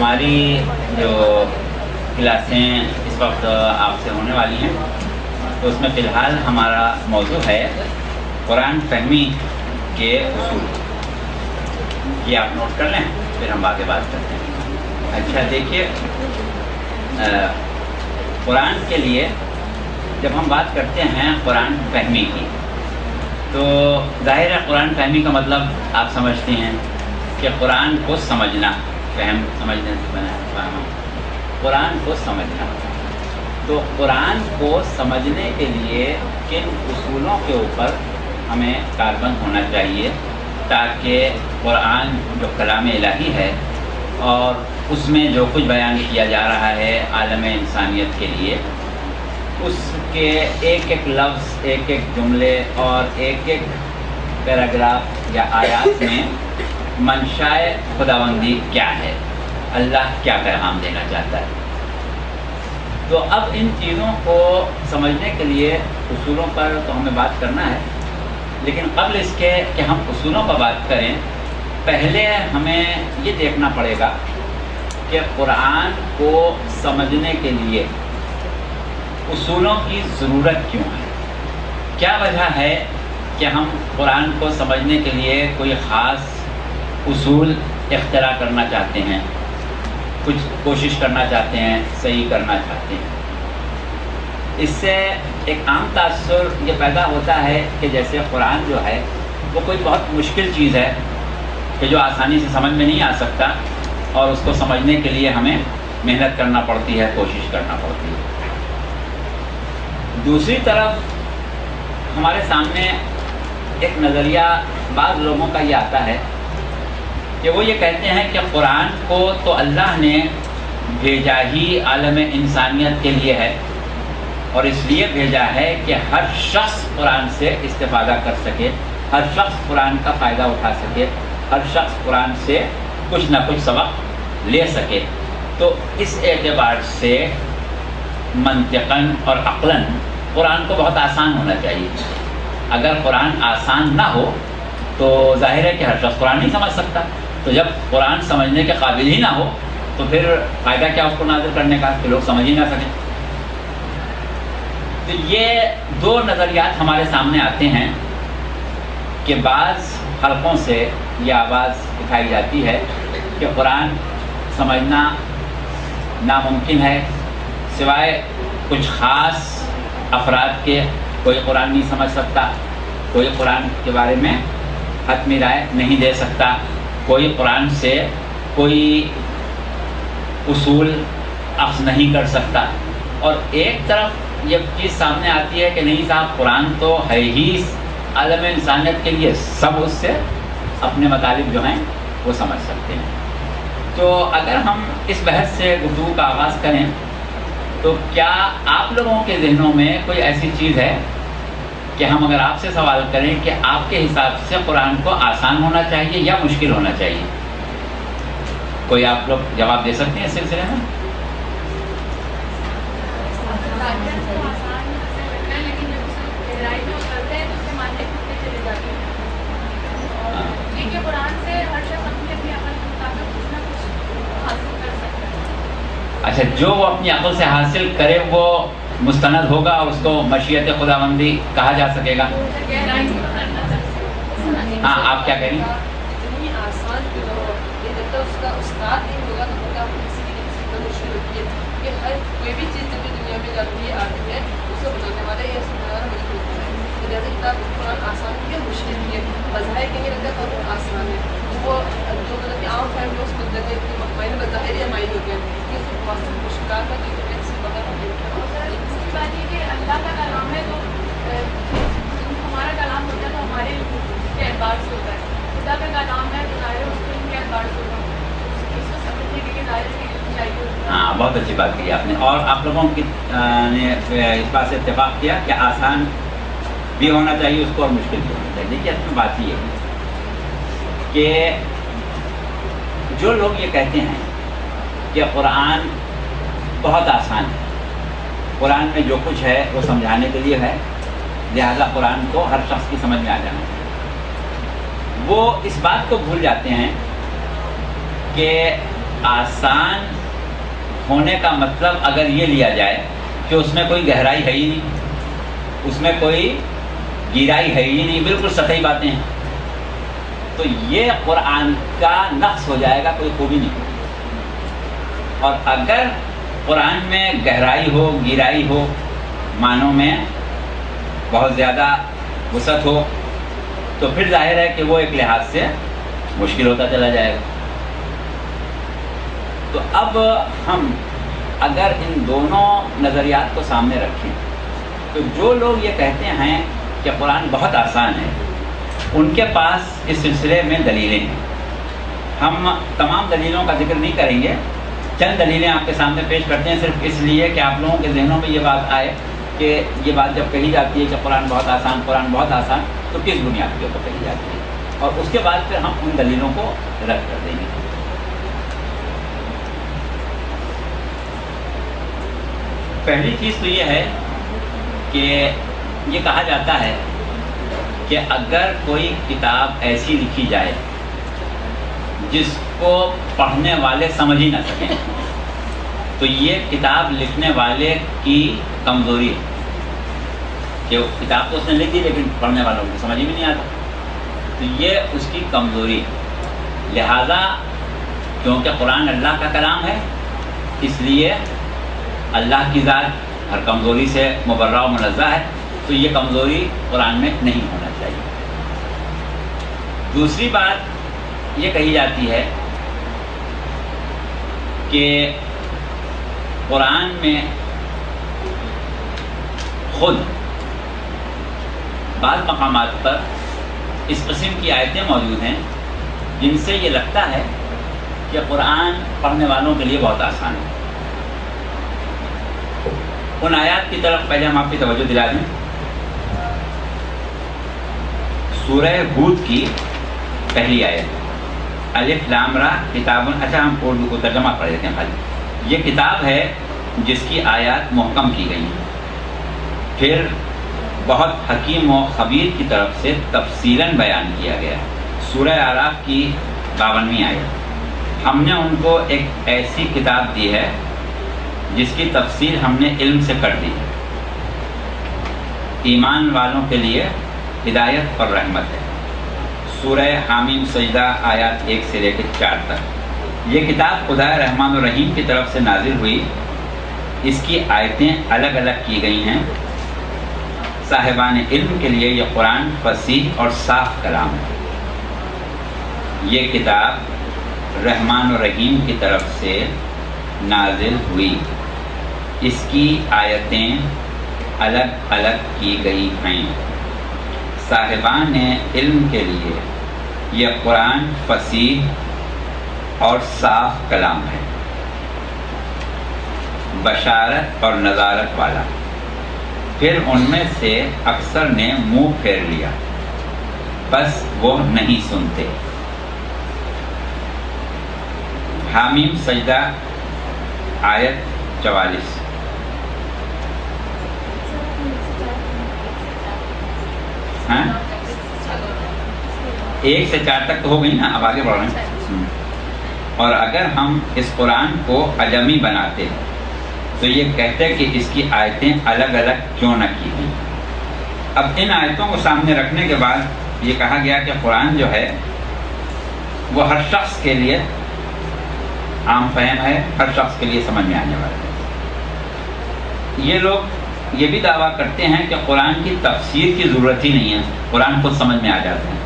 ہماری جو کلاسیں اس وقت آپ سے ہونے والی ہیں تو اس میں فی الحال ہمارا موضوع ہے قرآن فہمی کے اصول. یہ آپ نوٹ کر لیں، پھر ہم آگے بات کرتے ہیں. اچھا دیکھیے، قرآن کے لیے جب ہم بات کرتے ہیں قرآن فہمی کی تو ظاہر ہے قرآن فہمی کا مطلب آپ سمجھتے ہیں کہ قرآن کو سمجھنا، فہم سمجھنے سے بنا فہم، قرآن کو سمجھنا. تو قرآن کو سمجھنے کے لیے کن اصولوں کے اوپر ہمیں کاربند ہونا چاہیے تاکہ قرآن جو کلام الہی ہے اور اس میں جو کچھ بیان کیا جا رہا ہے عالم انسانیت کے لیے، اس کے ایک ایک لفظ، ایک ایک جملے اور ایک ایک پیراگراف یا آیات میں منشائے خداوندی کیا ہے، اللہ کیا پیغام دینا چاہتا ہے. تو اب ان چیزوں کو سمجھنے کے لیے اصولوں پر تو ہمیں بات کرنا ہے، لیکن قبل اس کے کہ ہم اصولوں پر بات کریں پہلے ہمیں یہ دیکھنا پڑے گا کہ قرآن کو سمجھنے کے لیے اصولوں کی ضرورت کیوں ہے. کیا وجہ ہے کہ ہم قرآن کو سمجھنے کے لیے کوئی خاص اصول اختراع کرنا چاہتے ہیں، کچھ کوشش کرنا چاہتے ہیں، صحیح کرنا چاہتے ہیں. اس سے ایک عام تاثر یہ پیدا ہوتا ہے کہ جیسے قرآن جو ہے وہ کوئی بہت مشکل چیز ہے کہ جو آسانی سے سمجھ میں نہیں آ سکتا، اور اس کو سمجھنے کے لیے ہمیں محنت کرنا پڑتی ہے، کوشش کرنا پڑتی ہے. دوسری طرف ہمارے سامنے ایک نظریہ بعض لوگوں کا یہ آتا ہے کہ وہ یہ کہتے ہیں کہ قرآن کو تو اللہ نے بھیجا ہی عالم انسانیت کے لیے ہے، اور اس لیے بھیجا ہے کہ ہر شخص قرآن سے استفادہ کر سکے، ہر شخص قرآن کا فائدہ اٹھا سکے، ہر شخص قرآن سے کچھ نہ کچھ سبق لے سکے. تو اس اعتبار سے منطقاً اور عقلاً قرآن کو بہت آسان ہونا چاہیے. اگر قرآن آسان نہ ہو تو ظاہر ہے کہ ہر شخص قرآن نہیں سمجھ سکتا. تو جب قرآن سمجھنے کے قابل ہی نہ ہو تو پھر فائدہ کیا اس کو نازل کرنے کا کہ لوگ سمجھ ہی نہ سکیں. تو یہ دو نظریات ہمارے سامنے آتے ہیں کہ بعض حلقوں سے یہ آواز اٹھائی جاتی ہے کہ قرآن سمجھنا ناممکن ہے، سوائے کچھ خاص افراد کے کوئی قرآن نہیں سمجھ سکتا، کوئی قرآن کے بارے میں حتمی رائے نہیں دے سکتا، کوئی قرآن سے کوئی اصول اخذ نہیں کر سکتا. اور ایک طرف یہ چیز سامنے آتی ہے کہ نہیں صاحب، قرآن تو ہے ہی عالم انسانیت کے لیے، سب اس سے اپنے مطالب جو ہیں وہ سمجھ سکتے ہیں. تو اگر ہم اس بحث سے گفتگو کا آغاز کریں تو کیا آپ لوگوں کے ذہنوں میں کوئی ایسی چیز ہے کہ ہم اگر آپ سے سوال کریں کہ آپ کے حساب سے قرآن کو آسان ہونا چاہیے یا مشکل ہونا چاہیے، کوئی آپ لوگ جواب دے سکتے ہیں اس سلسلے میں؟ اچھا، جو وہ اپنی عقل سے حاصل کرے وہ مستند ہوگا اور اس کو مشیت خداوندی کہا جا سکے گا. ہاں، آپ کیا کہہ رہی ہیں؟ اللہ کا کلام ہے تو ہمارا کلام ہوتا ہے تو ہمارے کے اعتبار سے ہوتا ہے، خدا کا کلام ہے تو ظاہر اس کے ان کے اعتبار سے ہوگا، اس کو سمجھنے کے لیے ظاہر ہے کہ چاہیے. ہاں، بہت اچھی بات کی آپ نے. اور آپ لوگوں نے اس بات سے اتفاق کیا کہ آسان بھی ہونا چاہیے اس کو اور مشکل بھی ہونا چاہیے. دیکھیے اصل بات یہ ہے کہ جو لوگ یہ کہتے ہیں کہ قرآن بہت آسان ہے، قرآن میں جو کچھ ہے وہ سمجھانے کے لیے ہے، لہذا قرآن کو ہر شخص کی سمجھ میں آ جانا چاہیے، وہ اس بات کو بھول جاتے ہیں کہ آسان ہونے کا مطلب اگر یہ لیا جائے کہ اس میں کوئی گہرائی ہے ہی نہیں، اس میں کوئی گہرائی ہے ہی نہیں، بالکل سطحی باتیں ہیں، تو یہ قرآن کا نقص ہو جائے گا، کوئی خوبی نہیں۔ اور اگر قرآن میں گہرائی ہو، گہرائی ہو، معنوں میں بہت زیادہ وسعت ہو، تو پھر ظاہر ہے کہ وہ ایک لحاظ سے مشکل ہوتا چلا جائے گا۔ تو اب ہم اگر ان دونوں نظریات کو سامنے رکھیں تو جو لوگ یہ کہتے ہیں کہ قرآن بہت آسان ہے، ان کے پاس اس سلسلے میں دلیلیں ہیں۔ ہم تمام دلیلوں کا ذکر نہیں کریں گے، چند دلیلیں آپ کے سامنے پیش کرتے ہیں، صرف اس لیے کہ آپ لوگوں کے ذہنوں میں یہ بات آئے کہ یہ بات جب کہی جاتی ہے کہ قرآن بہت آسان، قرآن بہت آسان، تو کس بنیاد کے اوپر کہی جاتی ہے، اور اس کے بعد پھر ہم ان دلیلوں کو رد کر دیں گے۔ پہلی چیز تو یہ ہے کہ یہ کہا جاتا ہے کہ اگر کوئی کتاب ایسی لکھی جائے جس کو پڑھنے والے سمجھ ہی نہ سکیں، تو یہ کتاب لکھنے والے کی کمزوری ہے، کہ کتاب تو اس نے لکھ دی لیکن پڑھنے والوں کو سمجھ بھی نہیں آتا، تو یہ اس کی کمزوری ہے۔ لہذا کیونکہ قرآن اللہ کا کلام ہے، اس لیے اللہ کی ذات ہر کمزوری سے مبرہ و منزہ ہے، تو یہ کمزوری قرآن میں نہیں ہونا چاہیے۔ دوسری بات یہ کہی جاتی ہے کہ قرآن میں خود بعض مقامات پر اس قسم کی آیتیں موجود ہیں جن سے یہ لگتا ہے کہ قرآن پڑھنے والوں کے لیے بہت آسان ہے۔ ان آیات کی طرف پہلے ہم آپ کی توجہ دلا دیں۔ سورہ ہود کی پہلی آیت، الف لام را کتاب، اچھا ہم اردو کو ترجمہ پڑھ لیتے ہیں خالی۔ یہ کتاب ہے جس کی آیات محکم کی گئی ہیں، پھر بہت حکیم و خبیر کی طرف سے تفصیلاً بیان کیا گیا ہے۔ سورہ اعراف کی 52ویں آیت، ہم نے ان کو ایک ایسی کتاب دی ہے جس کی تفصیل ہم نے علم سے کر دی ہے، ایمان والوں کے لیے ہدایت اور رحمت ہے۔ سورہ حامیم سجدہ آیات 1 سے لے کے 4 تک۔ یہ کتاب خدا رحمان الرحیم کی طرف سے نازل ہوئی، اس کی آیتیں الگ الگ کی گئی ہیں۔ صاحبان علم کے لیے یہ قرآن فصیح اور صاف کلام ہے۔ یہ کتاب رحمان الرحیم کی طرف سے نازل ہوئی، اس کی آیتیں الگ الگ کی گئی ہیں۔ صاحبان علم کے لیے یہ قرآن فصیح اور صاف کلام ہے، بشارت اور نذارت والا۔ پھر ان میں سے اکثر نے منہ پھیر لیا، بس وہ نہیں سنتے۔ حامیم سجدہ آیت 44۔ 1 سے 4 تک تو ہو گئی نا، اب آگے بڑھ رہے ہیں۔ اور اگر ہم اس قرآن کو عجمی بناتے تو یہ کہتے کہ اس کی آیتیں الگ الگ کیوں نہ کی گئی۔ اب ان آیتوں کو سامنے رکھنے کے بعد یہ کہا گیا کہ قرآن جو ہے وہ ہر شخص کے لیے عام فہم ہے، ہر شخص کے لیے سمجھ میں آنے والا ہے۔ یہ لوگ یہ بھی دعویٰ کرتے ہیں کہ قرآن کی تفسیر کی ضرورت ہی نہیں ہے، قرآن خود سمجھ میں آ جاتے ہیں،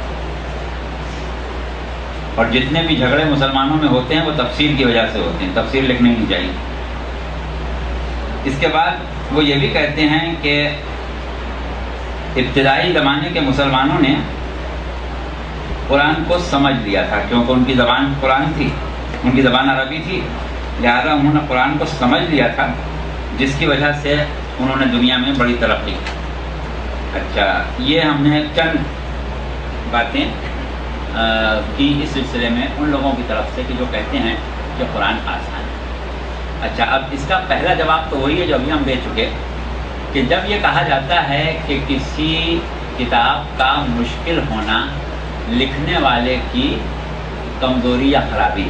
اور جتنے بھی جھگڑے مسلمانوں میں ہوتے ہیں وہ تفسیر کی وجہ سے ہوتے ہیں، تفسیر لکھنی نہیں چاہیے۔ اس کے بعد وہ یہ بھی کہتے ہیں کہ ابتدائی زمانے کے مسلمانوں نے قرآن کو سمجھ لیا تھا، کیونکہ ان کی زبان قرآن تھی، ان کی زبان عربی تھی، لہٰذا انہوں نے قرآن کو سمجھ لیا تھا، جس کی وجہ سے انہوں نے دنیا میں بڑی ترقی کی۔ اچھا، یہ ہم نے چند باتیں کی اس سلسلے میں ان لوگوں کی طرف سے کہ جو کہتے ہیں کہ قرآن آسان ہے۔ اچھا، اب اس کا پہلا جواب تو وہی ہے جو ابھی ہم دے چکے، کہ جب یہ کہا جاتا ہے کہ کسی کتاب کا مشکل ہونا لکھنے والے کی کمزوری یا خرابی،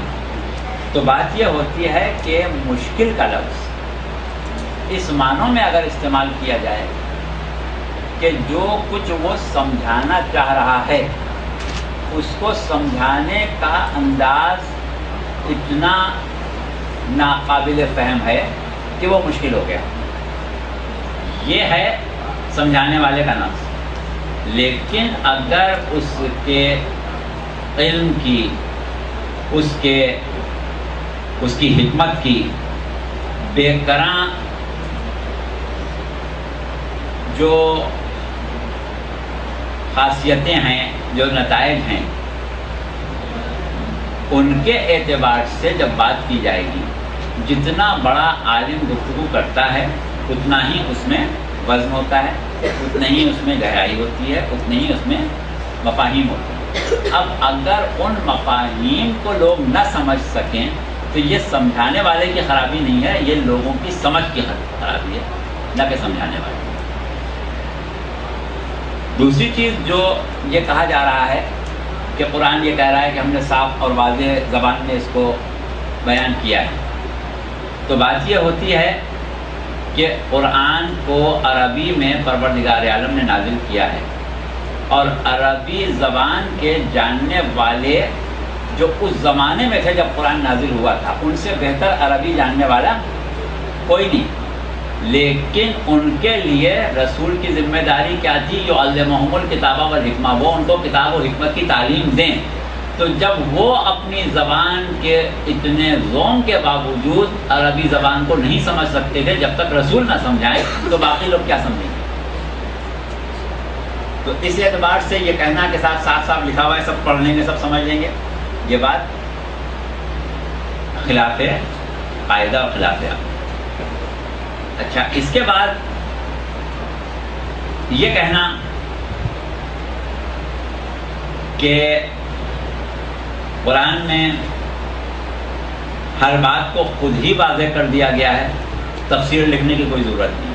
تو بات یہ ہوتی ہے کہ مشکل کا لفظ اس معنوں میں اگر استعمال کیا جائے کہ جو کچھ وہ سمجھانا چاہ رہا ہے اس کو سمجھانے کا انداز اتنا ناقابل فہم ہے کہ وہ مشکل ہو گیا، یہ ہے سمجھانے والے کا نفس۔ لیکن اگر اس کے علم کی، اس کی حکمت کی بے کراں جو خاصیتیں ہیں، جو نتائج ہیں، ان کے اعتبار سے جب بات کی جائے گی، جتنا بڑا عالم گفتگو کرتا ہے اتنا ہی اس میں وزن ہوتا ہے، اتنا ہی اس میں گہرائی ہوتی ہے، اتنے ہی اس میں مفاہیم ہوتے ہیں۔ اب اگر ان مفاہیم کو لوگ نہ سمجھ سکیں تو یہ سمجھانے والے کی خرابی نہیں ہے، یہ لوگوں کی سمجھ کی خرابی ہے، نہ کہ سمجھانے والے۔ دوسری چیز جو یہ کہا جا رہا ہے کہ قرآن یہ کہہ رہا ہے کہ ہم نے صاف اور واضح زبان میں اس کو بیان کیا ہے، تو بات یہ ہوتی ہے کہ قرآن کو عربی میں پروردگار عالم نے نازل کیا ہے، اور عربی زبان کے جاننے والے جو اس زمانے میں تھے جب قرآن نازل ہوا تھا، ان سے بہتر عربی جاننے والا کوئی نہیں۔ لیکن ان کے لیے رسول کی ذمہ داری کیا تھی؟ یعلمہم الکتاب والحکمہ، وہ ان کو کتاب و حکمت کی تعلیم دیں۔ تو جب وہ اپنی زبان کے اتنے ذوق کے باوجود عربی زبان کو نہیں سمجھ سکتے تھے، جب تک رسول نہ سمجھائیں تو باقی لوگ کیا سمجھیں گے؟ تو اس اعتبار سے یہ کہنا کہ صاف صاف لکھا ہوا ہے، سب پڑھ لیں گے، سب سمجھ لیں گے، یہ بات خلاف قاعدہ اور خلاف ہے۔ اچھا، اس کے بعد یہ کہنا کہ قرآن میں ہر بات کو خود ہی واضح کر دیا گیا ہے، تفسیر لکھنے کی کوئی ضرورت نہیں،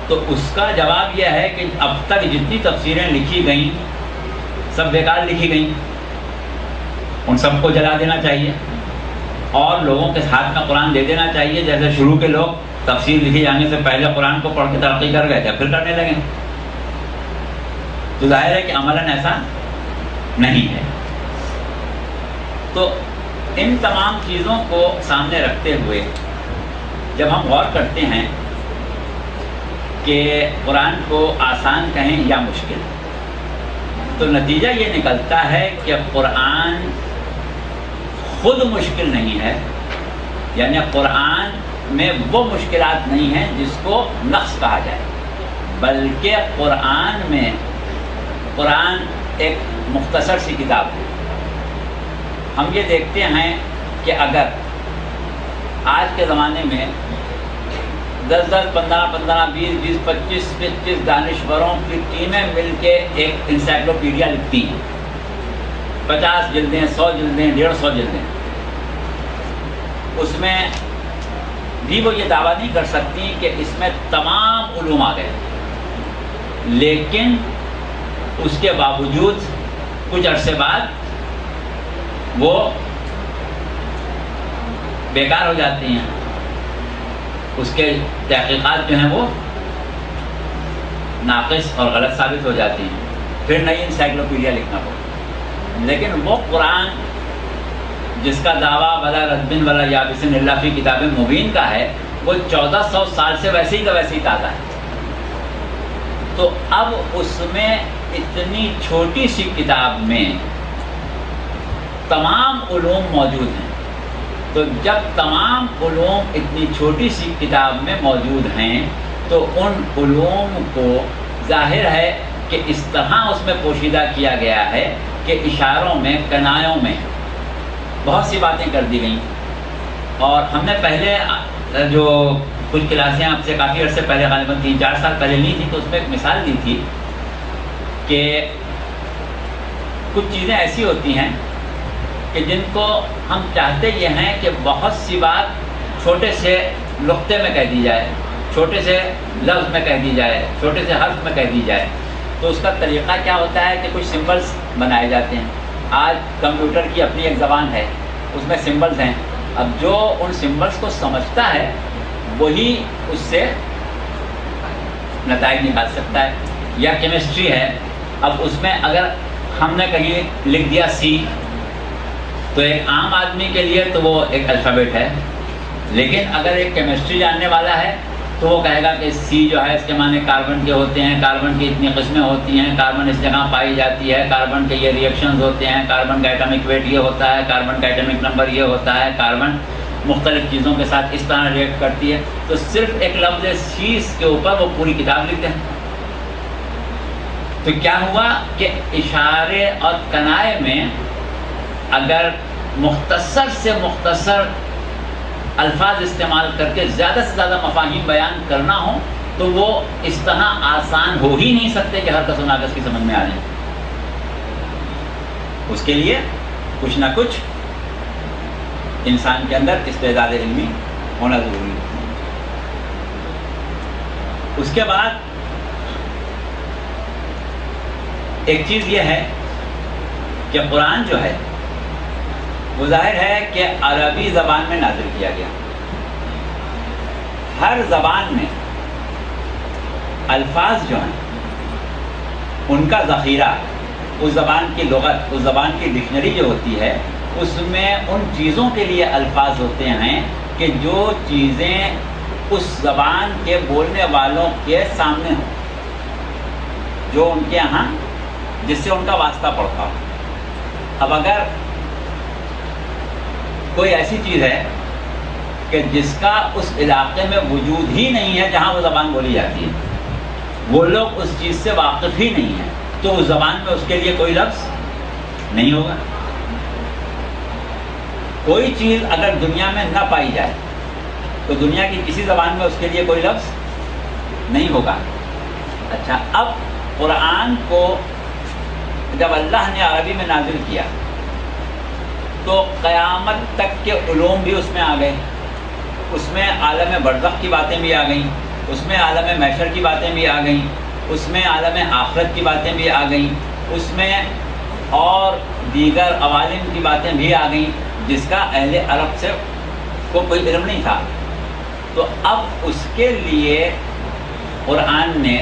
تو اس کا جواب یہ ہے کہ اب تک جتنی تفسیریں لکھی گئیں سب بیکار لکھی گئیں، ان سب کو جلا دینا چاہیے اور لوگوں کے ہاتھ میں قرآن دے دینا چاہیے، جیسے شروع کے لوگ تفسیر لکھی جانے سے پہلے قرآن کو پڑھ کے ترقی کر گئے تھے، پھر کرنے لگے۔ تو ظاہر ہے کہ عملاً ایسا نہیں ہے۔ تو ان تمام چیزوں کو سامنے رکھتے ہوئے جب ہم غور کرتے ہیں کہ قرآن کو آسان کہیں یا مشکل، تو نتیجہ یہ نکلتا ہے کہ قرآن خود مشکل نہیں ہے، یعنی قرآن میں وہ مشکلات نہیں ہیں جس کو نقص کہا جائے، بلکہ قرآن ایک مختصر سی کتاب ہے۔ ہم یہ دیکھتے ہیں کہ اگر آج کے زمانے میں 10 15 20 25 دانشوروں کی ٹیمیں مل کے ایک انسائکلوپیڈیا لکھتی ہیں، 50 جلدیں، 100 جلدیں، 150 جلدیں، اس میں بھی وہ یہ دعویٰ نہیں کر سکتی کہ اس میں تمام علوم آ گئے، لیکن اس کے باوجود کچھ عرصے بعد وہ بیکار ہو جاتی ہیں، اس کے تحقیقات جو ہیں وہ ناقص اور غلط ثابت ہو جاتی ہیں، پھر نئی انسائکلوپیڈیا لکھنا پڑتا۔ لیکن وہ قرآن جس کا دعویٰ بلا ردبن ولا یابسن اللہ فی کتاب مبین کا ہے، وہ 1400 سال سے ویسے ہی کا ویسے ہی تازہ ہے۔ تو اب اس میں اتنی چھوٹی سی کتاب میں تمام علوم موجود ہیں، تو جب تمام علوم اتنی چھوٹی سی کتاب میں موجود ہیں تو ان علوم کو ظاہر ہے کہ اس طرح اس میں پوشیدہ کیا گیا ہے کہ اشاروں میں، کنایوں میں بہت سی باتیں کر دی گئیں۔ اور ہم نے پہلے جو کچھ کلاسیں آپ سے کافی عرصے پہلے، غالباً 3-4 سال پہلے لی تھی، تو اس میں ایک مثال دی تھی کہ کچھ چیزیں ایسی ہوتی ہیں کہ جن کو ہم چاہتے یہ ہیں کہ بہت سی بات چھوٹے سے نقطے میں کہہ دی جائے، چھوٹے سے لفظ میں کہہ دی جائے، چھوٹے سے حرف میں کہہ دی جائے، تو اس کا طریقہ کیا ہوتا ہے کہ کچھ سمبلس بنائے جاتے ہیں، آج کمپیوٹر کی اپنی ایک زبان ہے، اس میں سمبلز ہیں. اب جو ان سمبلز کو سمجھتا ہے وہی اس سے نتائج نکال سکتا ہے. یا کیمسٹری ہے، اب اس میں اگر ہم نے کہیں لکھ دیا سی تو ایک عام آدمی کے لیے تو وہ ایک الفابیٹ ہے، لیکن اگر ایک کیمسٹری جاننے والا ہے تو وہ کہے گا کہ سی جو ہے اس کے معنی کاربن کے ہوتے ہیں، کاربن کی اتنی قسمیں ہوتی ہیں، کاربن اس جگہ پائی جاتی ہے، کاربن کے یہ ریئیکشنز ہوتے ہیں، کاربن کا ایٹمک ویٹ یہ ہوتا ہے، کاربن کا ایٹمک نمبر یہ ہوتا ہے، کاربن مختلف چیزوں کے ساتھ اس طرح ریئیکٹ کرتی ہے. تو صرف ایک لفظ سیس کے اوپر وہ پوری کتاب لکھتے ہیں. تو کیا ہوا کہ اشارے اور کنائے میں اگر مختصر سے مختصر الفاظ استعمال کر کے زیادہ سے زیادہ مفاہیم بیان کرنا ہو تو وہ اس طرح آسان ہو ہی نہیں سکتے کہ ہر کس و ناقص کی سمجھ میں آ جائے. اس کے لیے کچھ نہ کچھ انسان کے اندر استعداد علمی ہونا ضروری ہے. اس کے بعد ایک چیز یہ ہے کہ قرآن جو ہے وہ ظاہر ہے کہ عربی زبان میں نازل کیا گیا. ہر زبان میں الفاظ جو ہیں ان کا ذخیرہ، اس زبان کی لغت، اس زبان کی ڈکشنری جو ہوتی ہے اس میں ان چیزوں کے لیے الفاظ ہوتے ہیں کہ جو چیزیں اس زبان کے بولنے والوں کے سامنے ہوں، جو ان کے یہاں جس سے ان کا واسطہ پڑتا ہو. اب اگر کوئی ایسی چیز ہے کہ جس کا اس علاقے میں وجود ہی نہیں ہے جہاں وہ زبان بولی جاتی ہے، وہ لوگ اس چیز سے واقف ہی نہیں ہیں، تو اس زبان میں اس کے لیے کوئی لفظ نہیں ہوگا. کوئی چیز اگر دنیا میں نہ پائی جائے تو دنیا کی کسی زبان میں اس کے لیے کوئی لفظ نہیں ہوگا. اچھا، اب قرآن کو جب اللہ نے عربی میں نازل کیا تو قیامت تک کے علوم بھی اس میں آ گئے. اس میں عالم برزخ کی باتیں بھی آ گئیں، اس میں عالم محشر کی باتیں بھی آ گئیں، اس میں عالم آخرت کی باتیں بھی آ گئیں، اس میں اور دیگر عوالم کی باتیں بھی آ گئیں جس کا اہل عرب سے کو کوئی علم نہیں تھا. تو اب اس کے لیے قرآن نے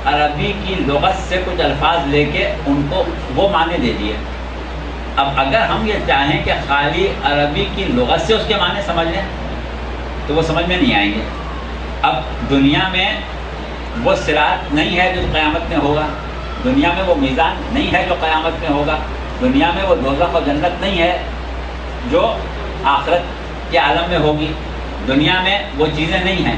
عربی کی لغت سے کچھ الفاظ لے کے ان کو وہ معنی دے دیے. اب اگر ہم یہ چاہیں کہ خالی عربی کی لغت سے اس کے معنی سمجھ لیں تو وہ سمجھ میں نہیں آئیں گے. اب دنیا میں وہ صراط نہیں ہے جو قیامت میں ہوگا، دنیا میں وہ میزان نہیں ہے جو قیامت میں ہوگا، دنیا میں وہ دوزخ اور جنت نہیں ہے جو آخرت کے عالم میں ہوگی، دنیا میں وہ چیزیں نہیں ہیں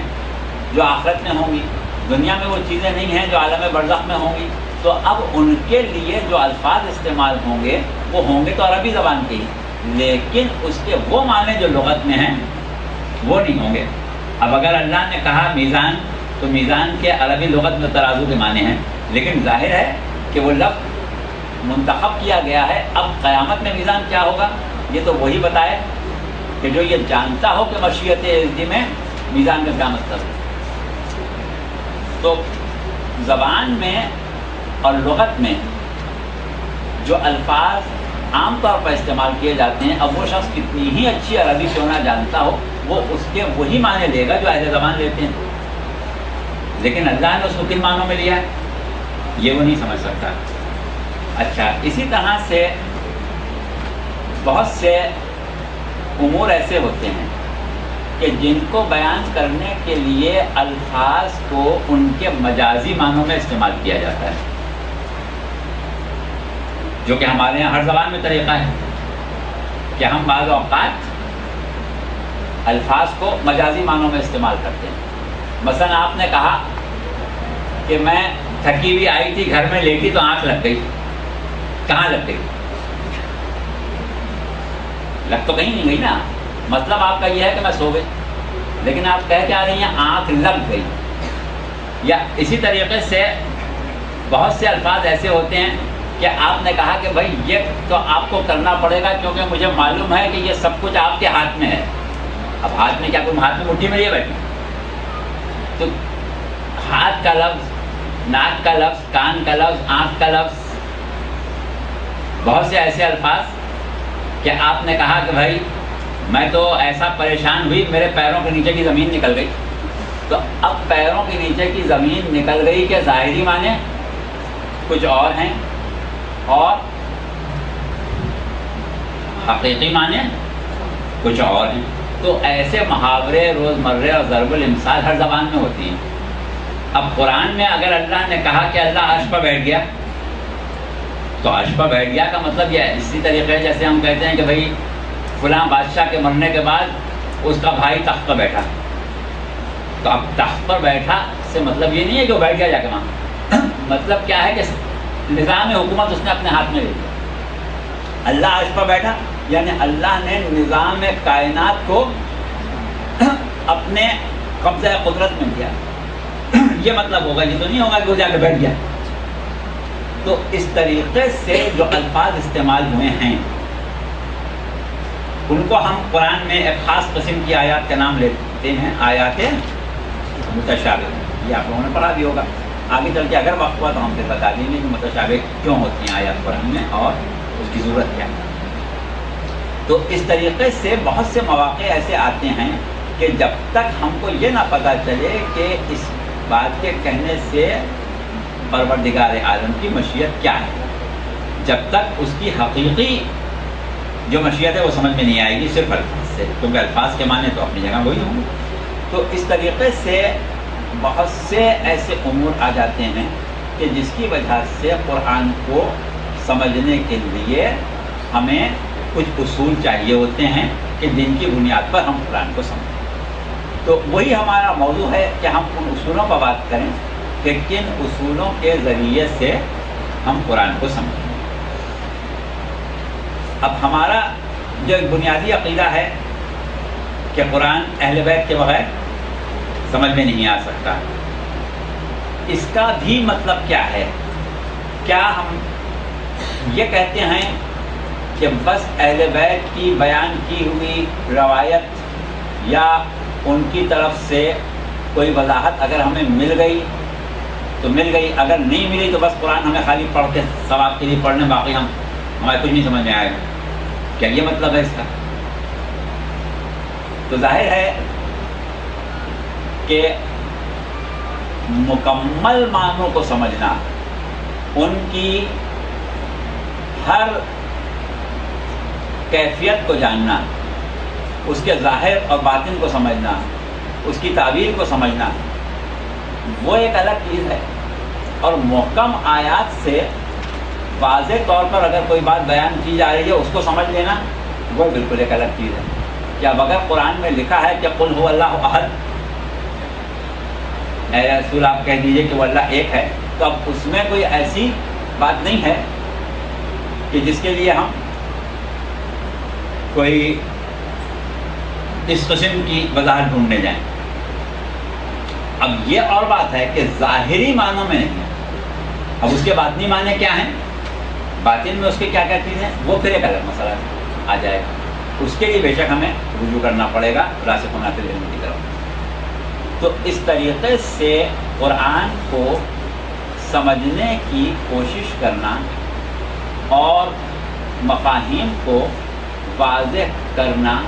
جو آخرت میں ہوں گی، دنیا میں وہ چیزیں نہیں ہیں جو عالم برزخ میں ہوں گی. تو اب ان کے لیے جو الفاظ استعمال ہوں گے وہ ہوں گے تو عربی زبان کے ہی، لیکن اس کے وہ معنی جو لغت میں ہیں وہ نہیں ہوں گے. اب اگر اللہ نے کہا میزان تو میزان کے عربی لغت میں ترازو کے معنی ہیں، لیکن ظاہر ہے کہ وہ لفظ منتخب کیا گیا ہے. اب قیامت میں میزان کیا ہوگا یہ تو وہی بتائے کہ جو یہ جانتا ہو کہ مشیت ازدی میں میزان کا کیا مطلب ہے. تو زبان میں اور لغت میں جو الفاظ عام طور پر استعمال کیے جاتے ہیں، اب وہ شخص کتنی ہی اچھی عربی کیوں نہ جانتا ہو وہ اس کے وہی معنی لے گا جو اہل زبان لیتے ہیں. لیکن اللہ نے اس کو کن معنوں میں لیا ہے یہ وہ نہیں سمجھ سکتا. اچھا، اسی طرح سے بہت سے امور ایسے ہوتے ہیں کہ جن کو بیان کرنے کے لیے الفاظ کو ان کے مجازی معنوں میں استعمال کیا جاتا ہے، جو کہ ہمارے یہاں ہر زبان میں طریقہ ہے کہ ہم بعض اوقات الفاظ کو مجازی معنوں میں استعمال کرتے ہیں. مثلا آپ نے کہا کہ میں تھکی ہوئی آئی تھی، گھر میں لیٹی تو آنکھ لگ گئی. کہاں لگ گئی؟ لگ تو کہیں نہیں گئی نا. مطلب آپ کا یہ ہے کہ میں سو گئی، لیکن آپ کہہ کے آ رہی ہیں آنکھ لگ گئی. یا اسی طریقے سے بہت سے الفاظ ایسے ہوتے ہیں کہ آپ نے کہا کہ بھائی یہ تو آپ کو کرنا پڑے گا کیونکہ مجھے معلوم ہے کہ یہ سب کچھ آپ کے ہاتھ میں ہے. اب ہاتھ میں کیا کوئی ہاتھ میں مٹھی میں لیے بیٹھے؟ تو ہاتھ کا لفظ، ناک کا لفظ، کان کا لفظ، آنکھ کا لفظ، بہت سے ایسے الفاظ کہ آپ نے کہا کہ بھائی میں تو ایسا پریشان ہوئی میرے پیروں کے نیچے کی زمین نکل گئی. تو اب پیروں کے نیچے کی زمین نکل گئی کہ ظاہری معنی کچھ اور ہیں اور حقیقی معنی کچھ اور ہیں. تو ایسے محاورے روزمرے اور ضرب الامثال ہر زبان میں ہوتی ہیں. اب قرآن میں اگر اللہ نے کہا کہ اللہ عرش پر بیٹھ گیا تو عرش پر بیٹھ گیا کا مطلب یہ ہے. اسی طریقے جیسے ہم کہتے ہیں کہ بھائی فلاں بادشاہ کے مرنے کے بعد اس کا بھائی تخت پر بیٹھا. تو اب تخت پر بیٹھا سے مطلب یہ نہیں ہے کہ وہ بیٹھ گیا جا کے وہاں. مطلب کیا ہے کہ نظام حکومت اس نے اپنے ہاتھ میں لے لیا. اللہ عرش پر بیٹھا یعنی اللہ نے نظام کائنات کو اپنے قبضہ قدرت میں دیا. یہ مطلب ہوگا. یہ تو نہیں ہوگا کہ وہ جا کے بیٹھ گیا. تو اس طریقے سے جو الفاظ استعمال ہوئے ہیں ان کو ہم قرآن میں ایک خاص قسم کی آیات کا نام لیتے ہیں آیات متشابہ. یہ آپ لوگوں نے پڑھا بھی ہوگا. آگے چل کے اگر وقت ہوا تو ہم پھر بتا دیں گے کہ متشابہ کیوں ہوتی ہیں آیات قرآن میں اور اس کی ضرورت کیا ہے. تو اس طریقے سے بہت سے مواقع ایسے آتے ہیں کہ جب تک ہم کو یہ نہ پتہ چلے کہ اس بات کے کہنے سے پروردگار عالم کی مشیت کیا ہے, جب تک اس کی حقیقی جو مشیت ہے وہ سمجھ میں نہیں آئے گی صرف الفاظ سے, کیونکہ الفاظ کے معنی تو اپنی جگہ وہی ہوں گے. تو اس طریقے سے بہت سے ایسے امور آ جاتے ہیں کہ جس کی وجہ سے قرآن کو سمجھنے کے لیے ہمیں کچھ اصول چاہیے ہوتے ہیں کہ جن کی بنیاد پر ہم قرآن کو سمجھیں. تو وہی ہمارا موضوع ہے کہ ہم ان اصولوں پر بات کریں کہ کن اصولوں کے ذریعے سے ہم قرآن کو سمجھیں. اب ہمارا جو ایک بنیادی عقیدہ ہے کہ قرآن اہل بیت کے بغیر سمجھ میں نہیں آ سکتا. اس کا بھی مطلب کیا ہے؟ کیا ہم یہ کہتے ہیں کہ بس اہل بیت کی بیان کی ہوئی روایت یا ان کی طرف سے کوئی وضاحت اگر ہمیں مل گئی تو مل گئی, اگر نہیں ملی تو بس قرآن ہمیں خالی پڑھ کے ثواب کے لیے پڑھنے, باقی ہمارے کچھ نہیں سمجھ میں آئے گا؟ کیا یہ مطلب ہے اس کا؟ تو ظاہر ہے کہ مکمل معنوں کو سمجھنا, ان کی ہر کیفیت کو جاننا, اس کے ظاہر اور باطن کو سمجھنا, اس کی تعبیر کو سمجھنا, وہ ایک الگ چیز ہے. اور محکم آیات سے واضح طور پر اگر کوئی بات بیان کی جا رہی ہے اس کو سمجھ لینا وہ بالکل ایک الگ چیز ہے. کیا اگر قرآن میں لکھا ہے کہ قل هو اللہ احد, اے رسول آپ کہہ دیجئے کہ وہ اللہ ایک ہے, تو اب اس میں کوئی ایسی بات نہیں ہے کہ جس کے لیے ہم کوئی اس قسم کی وضاحت ڈھونڈنے جائیں. اب یہ اور بات ہے کہ ظاہری معنوں میں نہیں, اب اس کے باطنی معنی کیا ہیں, باطن میں اس کے کیا کیا چیزیں, وہ پھر ایک الگ مسئلہ آ جائے گا. اس کے لیے بے شک ہمیں رجوع کرنا پڑے گا راسخون فی العلم کی طرف. تو اس طریقے سے قرآن کو سمجھنے کی کوشش کرنا اور مفاہیم کو واضح کرنا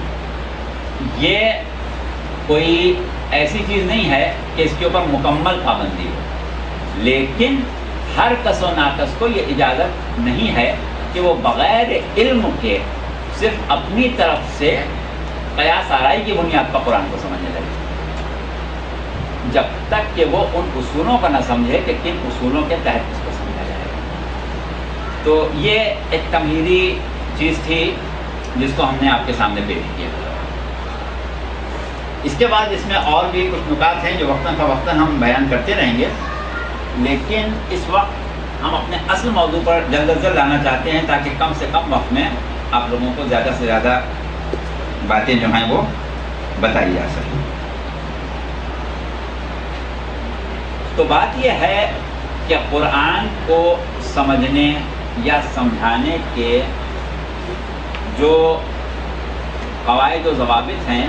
یہ کوئی ایسی چیز نہیں ہے کہ اس کے اوپر مکمل پابندی ہو, لیکن ہر کس و ناقص کو یہ اجازت نہیں ہے کہ وہ بغیر علم کے صرف اپنی طرف سے قیاس آرائی کی بنیاد پر قرآن کو سمجھنے لگے, جب تک کہ وہ ان اصولوں کا نہ سمجھے کہ کن اصولوں کے تحت اس کو سمجھا جائے گا. تو یہ ایک تمہیدی چیز تھی جس کو ہم نے آپ کے سامنے پیش کیا. اس کے بعد اس میں اور بھی کچھ نکات ہیں جو وقتاً فوقتاً ہم بیان کرتے رہیں گے, لیکن اس وقت ہم اپنے اصل موضوع پر جلد از جلد لانا چاہتے ہیں تاکہ کم سے کم وقت میں آپ لوگوں کو زیادہ سے زیادہ باتیں جو ہیں وہ بتائی جا سکیں. تو بات یہ ہے کہ قرآن کو سمجھنے یا سمجھانے کے جو قواعد و ضوابط ہیں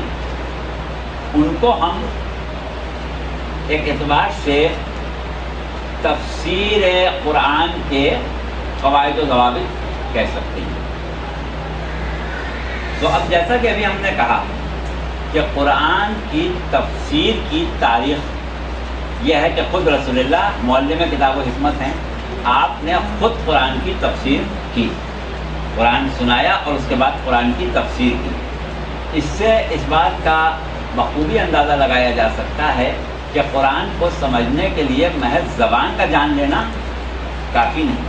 ان کو ہم ایک اعتبار سے تفسیر قرآن کے قواعد و ضوابط کہہ سکتے ہیں۔ تو اب جیسا کہ ابھی ہم نے کہا کہ قرآن کی تفسیر کی تاریخ یہ ہے کہ خود رسول اللہ معلم کتاب و حکمت ہیں، آپ نے خود قرآن کی تفسیر کی، قرآن سنایا اور اس کے بعد قرآن کی تفسیر کی۔ اس سے اس بات کا بخوبی اندازہ لگایا جا سکتا ہے کہ قرآن کو سمجھنے کے لیے محض زبان کا جان لینا کافی نہیں،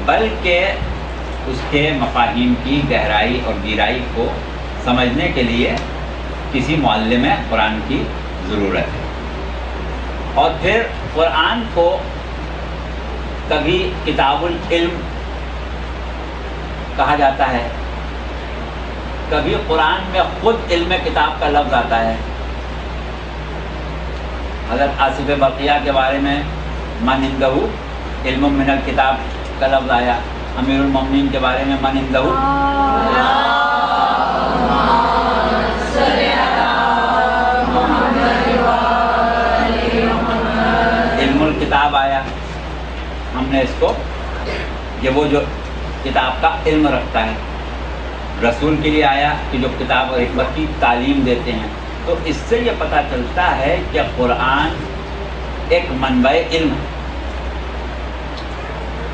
بلکہ اس کے مفاہیم کی گہرائی اور گہرائی کو سمجھنے کے لیے کسی معلم قرآن کی ضرورت ہے۔ اور پھر قرآن کو کبھی کتاب العلم کہا جاتا ہے، کبھی قرآن میں خود علم کتاب کا لفظ آتا ہے۔ حضرت آصف برقیہ کے بارے میں من عندہ علم من الکتاب کا لفظ آیا، امیر المومنین کے بارے میں من عندہ علم الکتاب آیا۔ ہم نے اس کو یہ وہ جو کتاب کا علم رکھتا ہے، رسول کے لیے آیا کہ جو کتاب اور حکمت کی تعلیم دیتے ہیں۔ تو اس سے یہ پتہ چلتا ہے کہ قرآن ایک منبع علم ہے،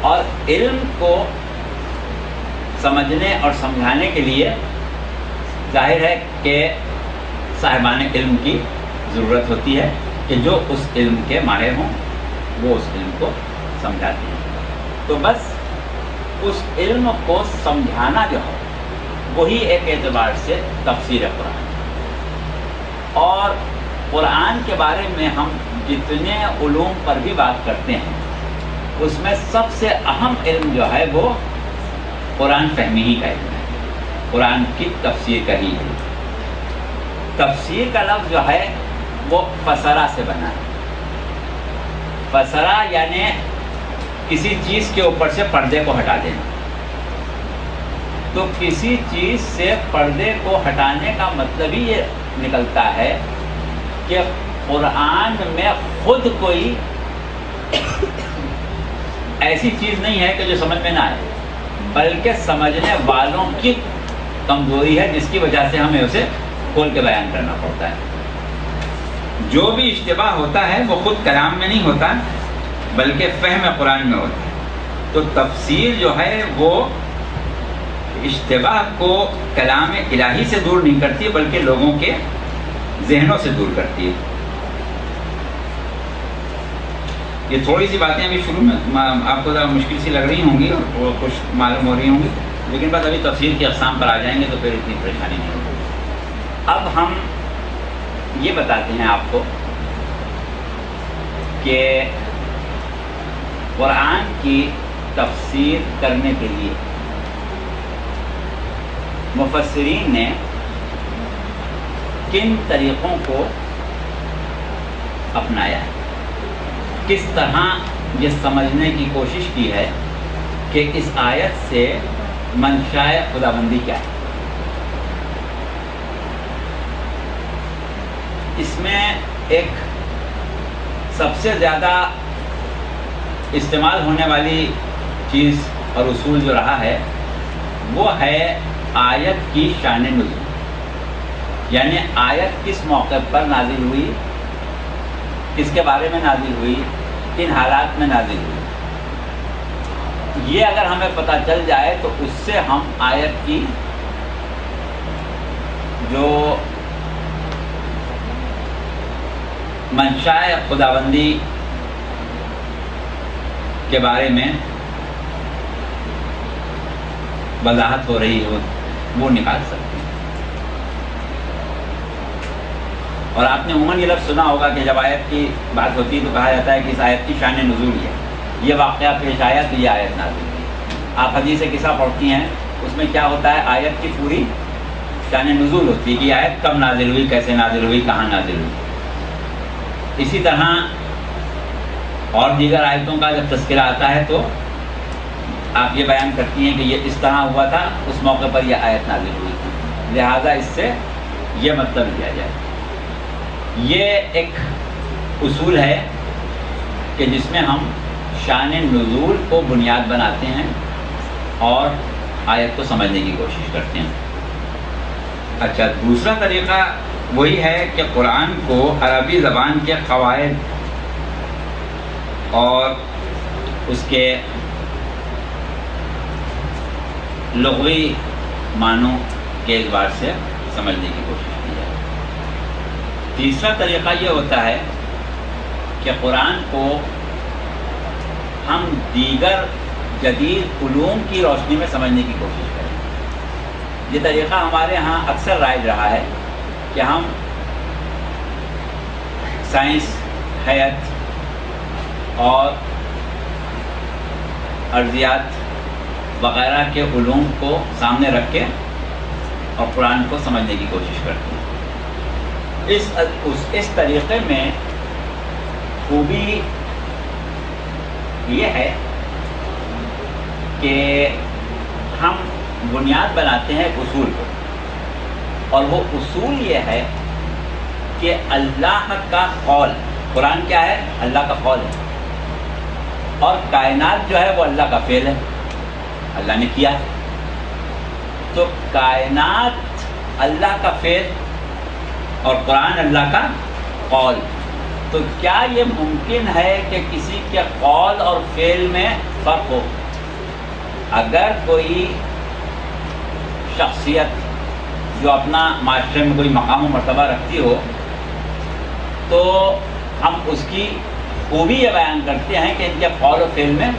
اور علم کو سمجھنے اور سمجھانے کے لیے ظاہر ہے کہ صاحبان علم کی ضرورت ہوتی ہے کہ جو اس علم کے ماہر ہوں، وہ اس علم کو سمجھاتے ہیں۔ تو بس اس علم کو سمجھانا جو ہے وہی ایک اعتبار سے تفسیر قرآن۔ اور قرآن کے بارے میں ہم جتنے علوم پر بھی بات کرتے ہیں، اس میں سب سے اہم علم جو ہے وہ قرآن فہمی ہی کا علم ہے، قرآن کی تفسیر کا ہی ہے۔ تفسیر کا لفظ جو ہے وہ فسرہ سے بنا ہے۔ فسرہ یعنی کسی چیز کے اوپر سے پردے کو ہٹا دینا۔ تو کسی چیز سے پردے کو ہٹانے کا مطلب ہی یہ نکلتا ہے کہ قرآن میں خود کوئی ایسی چیز نہیں ہے کہ جو سمجھ میں نہ آئے، بلکہ سمجھنے والوں کی کمزوری ہے جس کی وجہ سے ہمیں اسے کھول کے بیان کرنا پڑتا ہے۔ جو بھی اشتباہ ہوتا ہے وہ خود کلام میں نہیں ہوتا بلکہ فہم قرآن میں ہوتا ہے۔ تو تفسیر جو ہے وہ اشتباہ کو کلام الہی سے دور نہیں کرتی بلکہ لوگوں کے ذہنوں سے دور کرتی ہے۔ یہ تھوڑی سی باتیں ابھی شروع میں آپ کو ذرا مشکل سی لگ رہی ہوں گی اور کچھ معلوم ہو رہی ہوں گی، لیکن بس ابھی تفسیر کی اقسام پر آ جائیں گے تو پھر اتنی پریشانی نہیں ہوگی۔ اب ہم یہ بتاتے ہیں آپ کو کہ قرآن کی تفسیر کرنے کے لیے مفسرین نے کن طریقوں کو اپنایا ہے، کس طرح یہ سمجھنے کی کوشش کی ہے کہ اس آیت سے منشاء خداوندی کیا ہے۔ اس میں ایک سب سے زیادہ استعمال ہونے والی چیز اور اصول جو رہا ہے وہ ہے آیت کی شان نزول، یعنی آیت کس موقع پر نازل ہوئی، کس کے بارے میں نازل ہوئی، کن حالات میں نازل ہوئی۔ یہ اگر ہمیں پتہ چل جائے تو اس سے ہم آیت کی جو منشاء خداوندی کے بارے میں وضاحت ہو رہی ہو وہ نکال سکتے ہیں۔ اور آپ نے عموماً یہ لفظ سنا ہوگا کہ جب آیت کی بات ہوتی ہے تو کہا جاتا ہے کہ اس آیت کی شان نزول ہے، یہ واقعہ پیش آیا تو یہ آیت نازل ہوئی۔ آپ حدیث قصہ پڑھتی ہیں، اس میں کیا ہوتا ہے، آیت کی پوری شان نزول ہوتی ہے کہ آیت کب نازل ہوئی، کیسے نازل ہوئی، کہاں نازل ہوئی۔ اسی طرح اور دیگر آیتوں کا جب تذکرہ آتا ہے تو آپ یہ بیان کرتی ہیں کہ یہ اس طرح ہوا تھا، اس موقع پر یہ آیت نازل ہوئی تھی، لہذا اس سے یہ مطلب لیا جائے۔ یہ ایک اصول ہے کہ جس میں ہم شان نزول کو بنیاد بناتے ہیں اور آیت کو سمجھنے کی کوشش کرتے ہیں۔ اچھا، دوسرا طریقہ وہی ہے کہ قرآن کو عربی زبان کے قواعد اور اس کے لغوی معنوں کے اعتبار سے سمجھنے کی کوشش کی جائے۔ تیسرا طریقہ یہ ہوتا ہے کہ قرآن کو ہم دیگر جدید علوم کی روشنی میں سمجھنے کی کوشش کریں۔ یہ طریقہ ہمارے ہاں اکثر رائج رہا ہے کہ ہم سائنس، حیات اور ارضیات وغیرہ کے علوم کو سامنے رکھ کے اور قرآن کو سمجھنے کی کوشش کرتے ہیں۔ اس طریقے میں خوبی یہ ہے کہ ہم بنیاد بناتے ہیں ایک اصول کو، اور وہ اصول یہ ہے کہ اللہ کا قول، قرآن کیا ہے؟ اللہ کا قول ہے، اور کائنات جو ہے وہ اللہ کا فعل ہے، اللہ نے کیا ہے۔ تو کائنات اللہ کا فعل اور قرآن اللہ کا قول، تو کیا یہ ممکن ہے کہ کسی کے قول اور فعل میں فرق ہو؟ اگر کوئی شخصیت جو اپنا معاشرے میں کوئی مقام و مرتبہ رکھتی ہو تو ہم اس کی خوبی یہ بیان کرتے ہیں کہ ان کے قول و فعل میں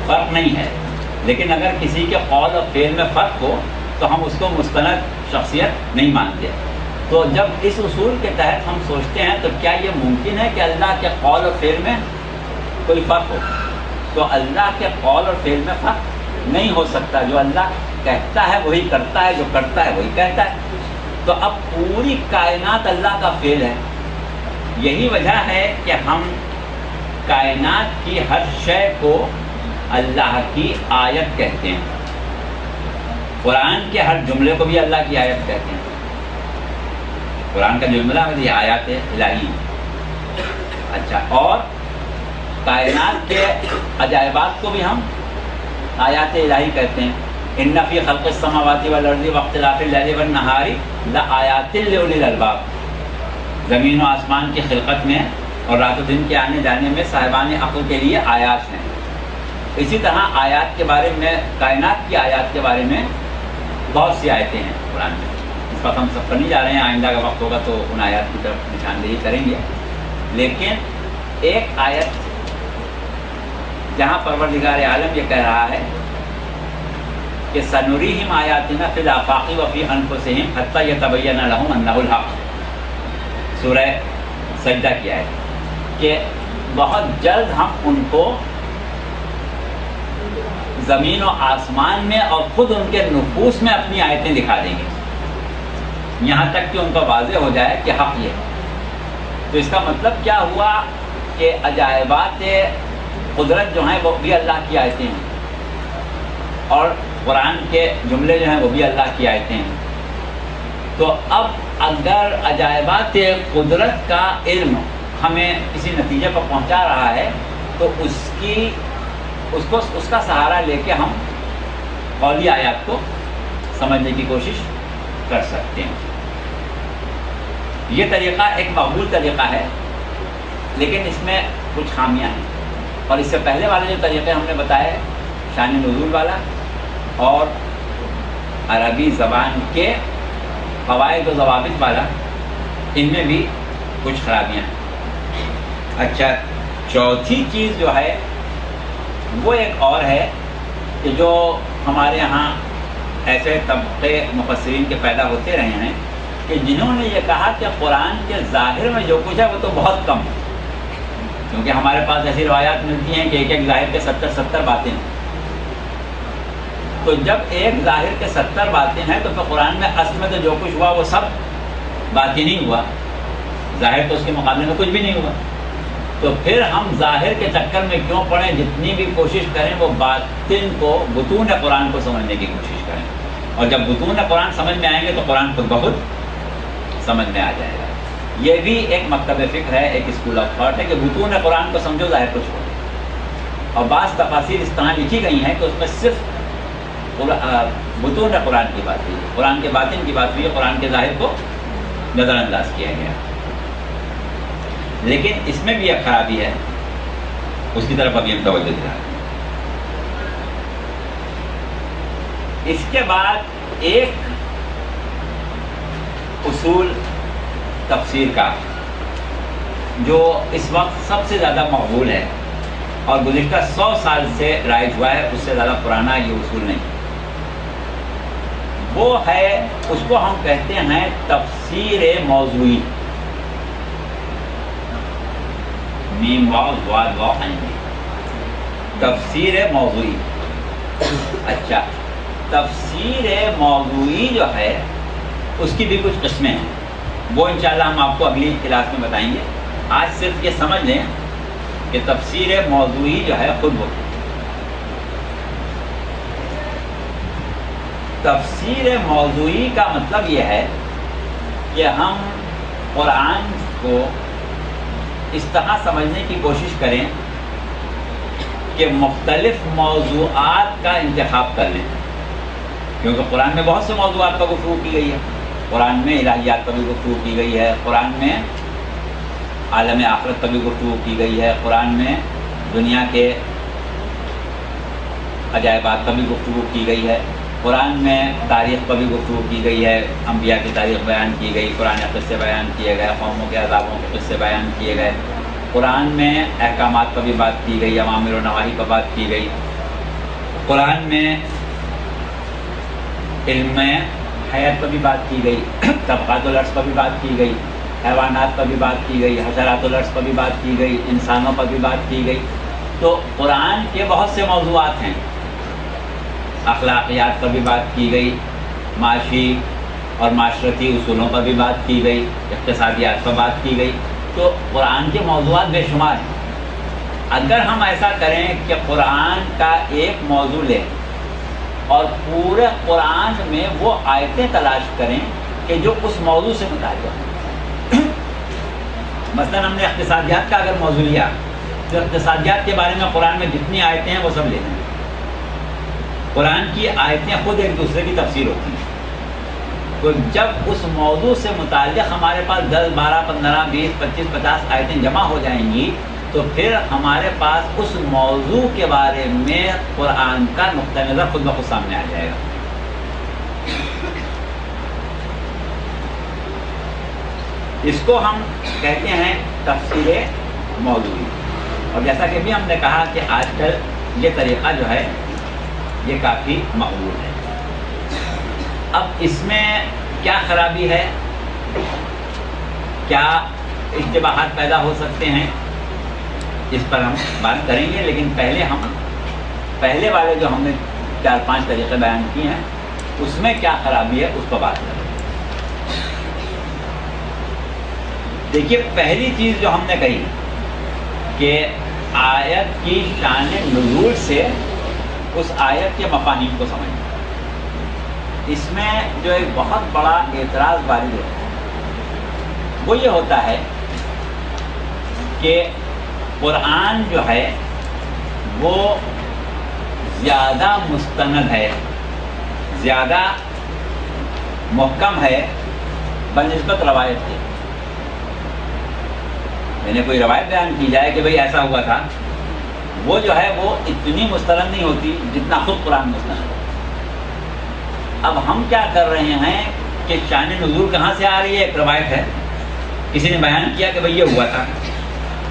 فرق نہیں ہے، لیکن اگر کسی کے قول و فعل میں فرق ہو تو ہم اس کو مستند شخصیت نہیں مانتے۔ تو جب اس اصول کے تحت ہم سوچتے ہیں تو کیا یہ ممکن ہے کہ اللہ کے قول و فعل میں کوئی فرق ہو؟ تو اللہ کے قول اور فعل میں فرق نہیں ہو سکتا۔ جو اللہ کہتا ہے وہی کرتا ہے، جو کرتا ہے وہی کہتا ہے۔ تو اب پوری کائنات اللہ کا فعل ہے۔ یہی وجہ ہے کہ ہم کائنات کی ہر شے کو اللہ کی آیت کہتے ہیں، قرآن کے ہر جملے کو بھی اللہ کی آیت کہتے ہیں۔ قرآن کا جملہ یہ آیات الہی۔ اچھا، اور کائنات کے عجائبات کو بھی ہم آیات الہی کہتے ہیں۔ ان فی خلق السماوات والارض واختلاف اللیل والنہار لآیات لأولی الالباب، زمین و آسمان کی خلقت میں اور رات و دن کے آنے جانے میں صاحبان عقل کے لیے آیات ہیں۔ اسی طرح آیات کے بارے میں، کائنات کی آیات کے بارے میں بہت سی آیتیں ہیں قرآن میں۔ اس وقت ہم سب کرنے جا رہے ہیں، آئندہ کا وقت ہوگا تو ان آیات کی طرف نشاندہی کریں گے۔ لیکن ایک آیت جہاں پروردگار عالم یہ کہہ رہا ہے کہ سنریہم آیاتنا فی الآفاق وفی انفسہم حتی یتبین لہم انہ الحق، سورہ سجدہ کی آیت، کہ بہت جلد ہم ان کو زمین و آسمان میں اور خود ان کے نفوس میں اپنی آیتیں دکھا دیں گے، یہاں تک کہ ان کو واضح ہو جائے کہ حق یہ ہے۔ تو اس کا مطلب کیا ہوا کہ عجائبات قدرت جو ہیں وہ بھی اللہ کی آیتیں ہیں، اور قرآن کے جملے جو ہیں وہ بھی اللہ کی آیتیں ہیں۔ تو اب اگر عجائبات قدرت کا علم ہمیں کسی نتیجے پر پہنچا رہا ہے تو اس کا سہارا لے کے ہم قولی آیات کو سمجھنے کی کوشش کر سکتے ہیں۔ یہ طریقہ ایک مقبول طریقہ ہے، لیکن اس میں کچھ خامیاں ہیں، اور اس سے پہلے والے جو طریقے ہم نے بتائے، شان نزول والا اور عربی زبان کے قواعد و ضوابط والا، ان میں بھی کچھ خرابیاں ہیں۔ اچھا، چوتھی چیز جو ہے وہ ایک اور ہے کہ جو ہمارے ہاں ایسے طبقے مفسرین کے پیدا ہوتے رہے ہیں کہ جنہوں نے یہ کہا کہ قرآن کے ظاہر میں جو کچھ ہے وہ تو بہت کم ہے، کیونکہ ہمارے پاس ایسی روایات ملتی ہیں کہ ایک ظاہر کے 70 باتیں ہیں۔ تو جب ایک ظاہر کے 70 باتیں ہیں تو پھر قرآن میں اصل میں تو جو کچھ ہوا وہ سب باطنی نہیں ہوا، ظاہر تو اس کے مقابلے میں کچھ بھی نہیں ہوا۔ تو پھر ہم ظاہر کے چکر میں کیوں پڑیں؟ جتنی بھی کوشش کریں وہ باطن کو، بطون قرآن کو سمجھنے کی کوشش کریں، اور جب بطون قرآن سمجھ میں آئیں گے تو قرآن خود بخود سمجھ میں آ جائے گا۔ یہ بھی ایک مکتب فکر ہے، ایک اسکول آف تھاٹ ہے کہ بطون قرآن کو سمجھو، ظاہر کو چھوڑو۔ اور بعض تفاسیر اس طرح لکھی گئی ہیں کہ اس میں صرف بطون قرآن کی بات ہوئی ہے، قرآن کے باطن کی بات ہوئی ہے، قرآن کے ظاہر کو نظر انداز کیا گیا. لیکن اس میں بھی ایک خرابی ہے، اس کی طرف ابھی ہم توجہ دلا رہے ہیں. اس کے بعد ایک اصول تفسیر کا جو اس وقت سب سے زیادہ مقبول ہے اور گزشتہ 100 سال سے رائج ہوا ہے، اس سے زیادہ پرانا یہ اصول نہیں، وہ ہے، اس کو ہم کہتے ہیں تفسیر موضوعی. میم واو ضاد واو عین، تفسیر موضوعی. اچھا، تفسیر موضوعی جو ہے اس کی بھی کچھ قسمیں ہیں، وہ انشاءاللہ ہم آپ کو اگلی کلاس میں بتائیں گے. آج صرف یہ سمجھ لیں کہ تفسیر موضوعی جو ہے خود ہوتی ہے. تفسیر موضوعی کا مطلب یہ ہے کہ ہم قرآن کو اس طرح سمجھنے کی کوشش کریں کہ مختلف موضوعات کا انتخاب کر لیں، کیونکہ قرآن میں بہت سے موضوعات پر گفتگو کی گئی ہے. قرآن میں الہیات پر بھی گفتگو کی گئی ہے، قرآن میں عالم آخرت پر بھی گفتگو کی گئی ہے، قرآن میں دنیا کے عجائبات پر بھی گفتگو کی گئی ہے، قرآن میں تاریخ پر بھی گفتگو کی گئی ہے، انبیاء کی تاریخ بیان کی گئی، قرآن قصے بیان کیے گئے، قوموں کے عذابوں کے قصے بیان کیے گئے، قرآن میں احکامات پر بھی بات کی گئی، اوامر و نواہی پر بات کی گئی، قرآن میں علم حیات پر بھی بات کی گئی، طبقات الارض پر بھی بات کی گئی، حیوانات پر بھی بات کی گئی، حشرات الارض پر بھی بات کی گئی، انسانوں پر بھی بات کی گئی. تو قرآن کے بہت سے موضوعات ہیں. اخلاقیات پر بھی بات کی گئی، معاشی اور معاشرتی اصولوں پر بھی بات کی گئی، اقتصادیات پر بات کی گئی. تو قرآن کے موضوعات بے شمار ہیں. اگر ہم ایسا کریں کہ قرآن کا ایک موضوع لیں اور پورے قرآن میں وہ آیتیں تلاش کریں کہ جو اس موضوع سے متعلق ہیں. مثلا ہم نے اقتصادیات کا اگر موضوع لیا تو اقتصادیات کے بارے میں قرآن میں جتنی آیتیں ہیں وہ سب لے لیں. قرآن کی آیتیں خود ایک دوسرے کی تفسیر ہوتی ہیں. تو جب اس موضوع سے متعلق ہمارے پاس 10 12 15 20 25 50 آیتیں جمع ہو جائیں گی تو پھر ہمارے پاس اس موضوع کے بارے میں قرآن کا نقطہ نظر خود بخود سامنے آ جائے گا. اس کو ہم کہتے ہیں تفسیر موضوعی. اور جیسا کہ بھی ہم نے کہا کہ آج کل یہ طریقہ جو ہے یہ کافی مقبول ہے. اب اس میں کیا خرابی ہے، کیا اشتباہات پیدا ہو سکتے ہیں، اس پر ہم بات کریں گے. لیکن پہلے والے جو ہم نے 4-5 طریقے بیان کیے ہیں اس میں کیا خرابی ہے اس پر بات کریں. دیکھیے، پہلی چیز جو ہم نے کہی کہ آیت کی شان نزول سے اس آیت کے مفاہیم کو سمجھنا. اس میں جو ایک بہت بڑا اعتراض وارد ہوتا ہے وہ یہ ہوتا ہے کہ قرآن جو ہے وہ زیادہ مستند ہے، زیادہ محکم ہے بنسبت روایت کے. یعنی کوئی روایت بیان کی جائے کہ بھئی ایسا ہوا تھا، وہ جو ہے وہ اتنی مستند نہیں ہوتی جتنا خود قرآن مستند ہے. اب ہم کیا کر رہے ہیں کہ شان نزول کہاں سے آ رہی ہے؟ ایک روایت ہے، کسی نے بیان کیا کہ بھئی یہ ہوا تھا.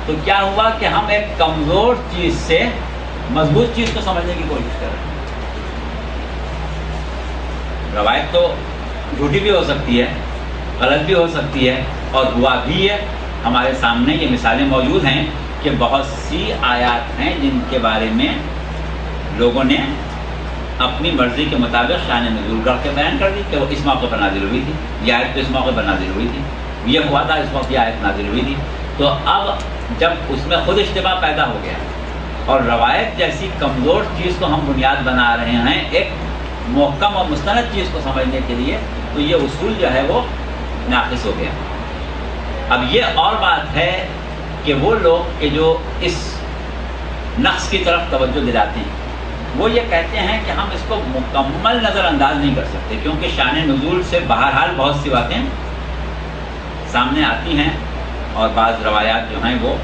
تو کیا ہوا کہ ہم ایک کمزور چیز سے مضبوط چیز کو سمجھنے کی کوشش کر رہے ہیں. روایت تو جھوٹی بھی ہو سکتی ہے، غلط بھی ہو سکتی ہے، اور ہوا بھی ہے. ہمارے سامنے یہ مثالیں موجود ہیں کہ بہت سی آیات ہیں جن کے بارے میں لوگوں نے اپنی مرضی کے مطابق شان نزول کر کے بیان کر دی کہ وہ اس موقع پر نازل ہوئی تھی، یہ آیت تو اس موقع پر نازل ہوئی تھی، یہ ہوا تھا اس وقت یہ آیت نازل ہوئی تھی. تو اب جب اس میں خود اشتباہ پیدا ہو گیا اور روایت جیسی کمزور چیز کو ہم بنیاد بنا رہے ہیں ایک محکم اور مستند چیز کو سمجھنے کے لیے، تو یہ اصول جو ہے وہ ناقص ہو گیا. اب یہ اور بات ہے کہ وہ لوگ کہ جو اس نقص کی طرف توجہ دلاتے ہیں وہ یہ کہتے ہیں کہ ہم اس کو مکمل نظر انداز نہیں کر سکتے، کیونکہ شان نزول سے بہرحال بہت سی باتیں سامنے آتی ہیں، اور بعض روایات جو ہیں وہ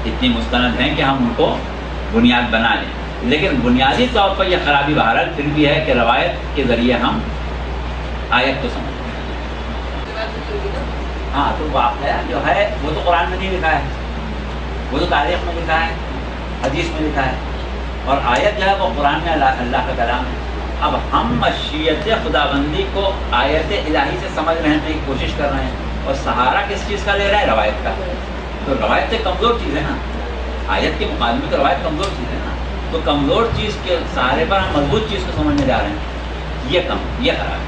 اتنی مستند ہیں کہ ہم ان کو بنیاد بنا لیں، لیکن بنیادی طور پر یہ خرابی بہرحال پھر بھی ہے کہ روایت کے ذریعے ہم آیت کو سمجھیں۔ ہاں، تو واقعہ جو ہے وہ تو قرآن میں نہیں لکھا ہے، وہ تو تاریخ میں لکھا ہے، حدیث میں لکھا ہے، اور آیت جو ہے وہ قرآن میں اللہ کا کلام ہے۔ اب ہم مشیت خداوندی کو آیت الہی سے سمجھنے کی کوشش کر رہے ہیں، اور سہارا کس چیز کا لے رہا ہے؟ روایت کا۔ تو روایت سے کمزور چیز ہے نا، آیت کے مقابلے میں تو روایت کمزور چیز ہے نا، تو کمزور چیز کے سہارے پر ہم مضبوط چیز کو سمجھنے جا رہے ہیں، یہ خراب ہے۔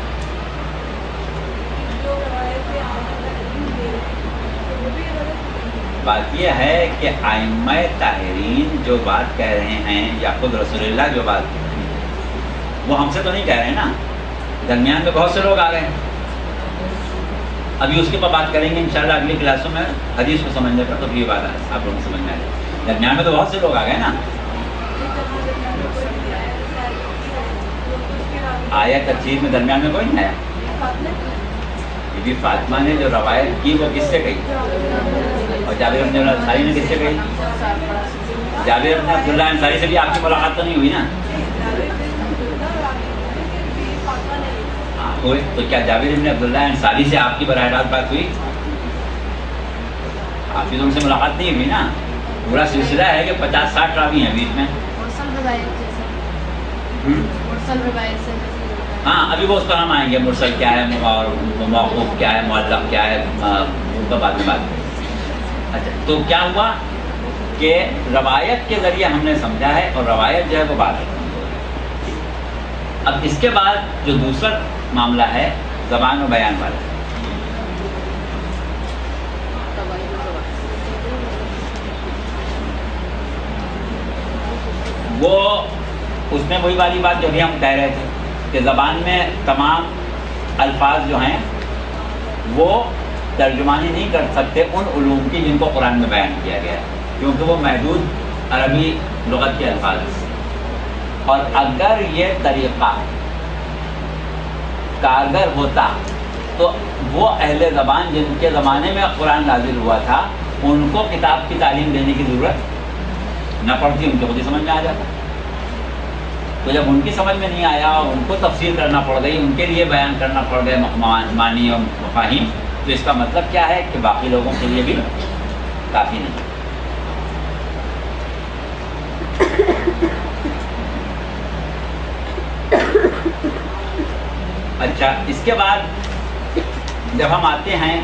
بات یہ ہے کہ ائمہ طاہرین جو بات کہہ رہے ہیں، یا خود رسول اللہ جو بات کہہ رہے ہیں، وہ ہم سے تو نہیں کہہ رہے ہیں نا، درمیان میں بہت سے لوگ آ گئے ہیں۔ ابھی اس کے اوپر بات کریں گے انشاءاللہ اگلی کلاسوں میں، حدیث کو سمجھنے پر، تو یہ بات آپ لوگوں کو سمجھ میں آ جائے۔ درمیان میں تو بہت سے لوگ آ گئے نا۔ آیا تفسیر میں درمیان میں کوئی نہیں آیا۔ بی بی فاطمہ نے جو روایت کی وہ کس سے کہی؟ اور جابر بن انصاری نے کس سے کہی؟ جابر بن عبداللہ انصاری سے بھی آپ کی ملاقات تو نہیں ہوئی نا؟ ہاں ہوئی، تو کیا جابر بن عبداللہ انصاری سے آپ کی براہ راست بات ہوئی؟ آپ کی تو ان سے ملاقات نہیں ہوئی نا۔ پورا سلسلہ ہے کہ 50-60 راوی ہیں بیچ میں۔ ہاں، ابھی وہ اس پر ہم آئیں گے، مرسل کیا ہے اور موقوف کیا ہے، معلق کیا ہے، ان کا بعد میں بات کریں گے۔ اچھا، تو کیا ہوا کہ روایت کے ذریعے ہم نے سمجھا ہے، اور روایت جو ہے وہ بات ہے۔ اب اس کے بعد جو دوسرا معاملہ ہے زبان و بیان والا، وہ اس میں وہی والی بات جو بھی ہم کہہ رہے تھے کہ زبان میں تمام الفاظ جو ہیں وہ ترجمانی نہیں کر سکتے ان علوم کی جن کو قرآن میں بیان کیا گیا ہے، کیونکہ وہ محدود عربی لغت کے الفاظ ہیں۔ اور اگر یہ طریقہ کارگر ہوتا تو وہ اہل زبان جن کے زمانے میں قرآن نازل ہوا تھا ان کو کتاب کی تعلیم دینے کی ضرورت نہ پڑتی، ان کو خود ہی سمجھ میں آ جاتا۔ تو جب ان کی سمجھ میں نہیں آیا، ان کو تفسیر کرنا پڑ گئی، ان کے لیے بیان کرنا پڑ گئے معنی اور مفاہیم، تو اس کا مطلب کیا ہے کہ باقی لوگوں کے لیے بھی کافی نہیں۔ اچھا، اس کے بعد جب ہم آتے ہیں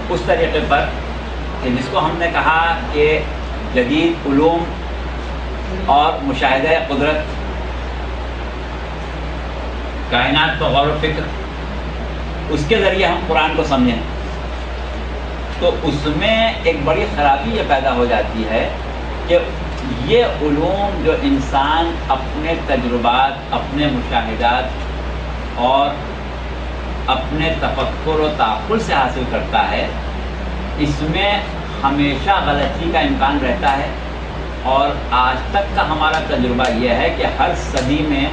اس طریقے پر کہ جس کو ہم نے کہا کہ جدید علوم اور مشاہدہ قدرت، کائنات پر غور و فکر، اس کے ذریعے ہم قرآن کو سمجھیں، تو اس میں ایک بڑی خرابی یہ پیدا ہو جاتی ہے کہ یہ علوم جو انسان اپنے تجربات، اپنے مشاہدات اور اپنے تفکر و تعقل سے حاصل کرتا ہے، اس میں ہمیشہ غلطی کا امکان رہتا ہے۔ اور آج تک کا ہمارا تجربہ یہ ہے کہ ہر صدی میں،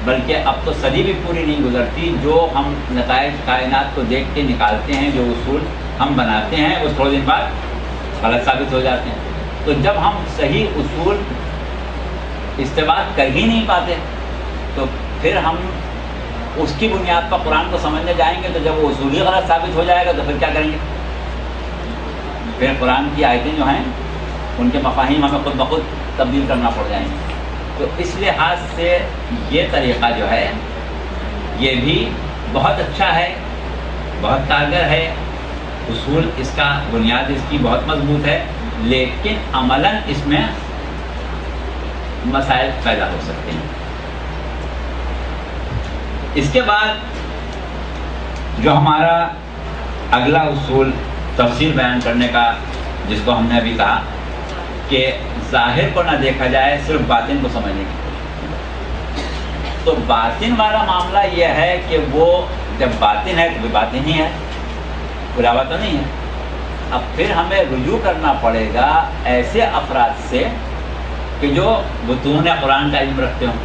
بلکہ اب تو صدی بھی پوری نہیں گزرتی، جو ہم نتائج کائنات کو دیکھ کے نکالتے ہیں، جو اصول ہم بناتے ہیں، وہ تھوڑے دن بعد غلط ثابت ہو جاتے ہیں۔ تو جب ہم صحیح اصول استنباط کر ہی نہیں پاتے تو پھر ہم اس کی بنیاد پر قرآن کو سمجھنے جائیں گے، تو جب وہ اصول ہی غلط ثابت ہو جائے گا تو پھر کیا کریں گے؟ پھر قرآن کی آیتیں جو ہیں ان کے مفاہیم ہمیں خود بخود تبدیل کرنا پڑ جائیں گے۔ تو اس لحاظ سے یہ طریقہ جو ہے یہ بھی بہت اچھا ہے، بہت کارگر ہے، اصول اس کا، بنیاد اس کی بہت مضبوط ہے، لیکن عملاً اس میں مسائل پیدا ہو سکتے ہیں۔ اس کے بعد جو ہمارا اگلا اصول تفسیر بیان کرنے کا، جس کو ہم نے ابھی کہا کہ ظاہر کو نہ دیکھا جائے، صرف باطن کو سمجھنے کی کوشش۔ تو باطن والا معاملہ یہ ہے کہ وہ جب باطن ہے تو وہ باطن ہی ہے، علاوہ تو نہیں ہے۔ اب پھر ہمیں رجوع کرنا پڑے گا ایسے افراد سے کہ جو بطون قرآن کا علم رکھتے ہوں،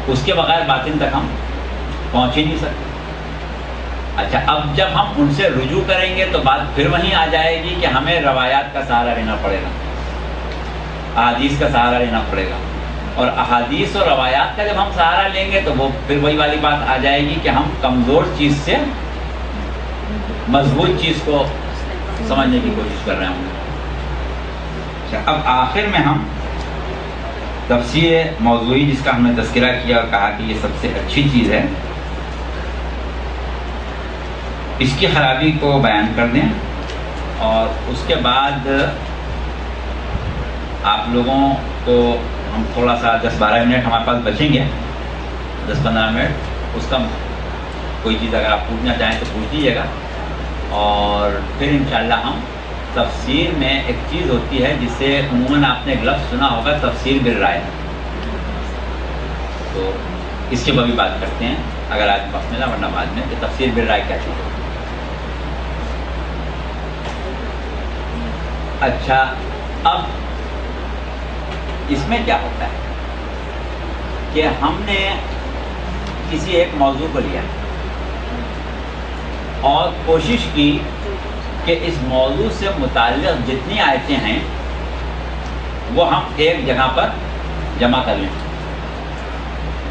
اس کے بغیر باطن تک ہم پہنچ ہی نہیں سکتے۔ اچھا، اب جب ہم ان سے رجوع کریں گے تو بات پھر وہیں آ جائے گی کہ ہمیں روایات کا سہارا لینا پڑے گا، احادیث کا سہارا لینا پڑے گا، اور احادیث اور روایات کا جب ہم سہارا لیں گے تو وہ پھر وہی والی بات آ جائے گی کہ ہم کمزور چیز سے مضبوط چیز کو سمجھنے کی کوشش کر رہے ہوں گے۔ اچھا، اب آخر میں ہم تفسیر موضوعی، جس کا ہم نے تذکرہ کیا اور کہا کہ یہ سب سے اچھی چیز ہے، اس کی خرابی کو بیان کر دیں، اور اس کے بعد آپ لوگوں کو ہم تھوڑا سا 10-12 منٹ ہمارے پاس بچیں گے، 10-15 منٹ، اس کا کوئی چیز اگر آپ پوچھنا چاہیں تو پوچھ لیجیے گا، اور پھر انشاءاللہ ہم تفسیر میں ایک چیز ہوتی ہے جسے عموماً آپ نے ایک لفظ سنا ہوگا، تفسیر بالرائے، تو اس کے بعد بھی بات کرتے ہیں اگر آج وقت ملا، ورنہ بعد میں، کہ تفسیر بالرائے کیا چیز ہے۔ اچھا، اب اس میں کیا ہوتا ہے کہ ہم نے کسی ایک موضوع کو لیا اور کوشش کی کہ اس موضوع سے متعلق جتنی آیتیں ہیں وہ ہم ایک جگہ پر جمع کر لیں۔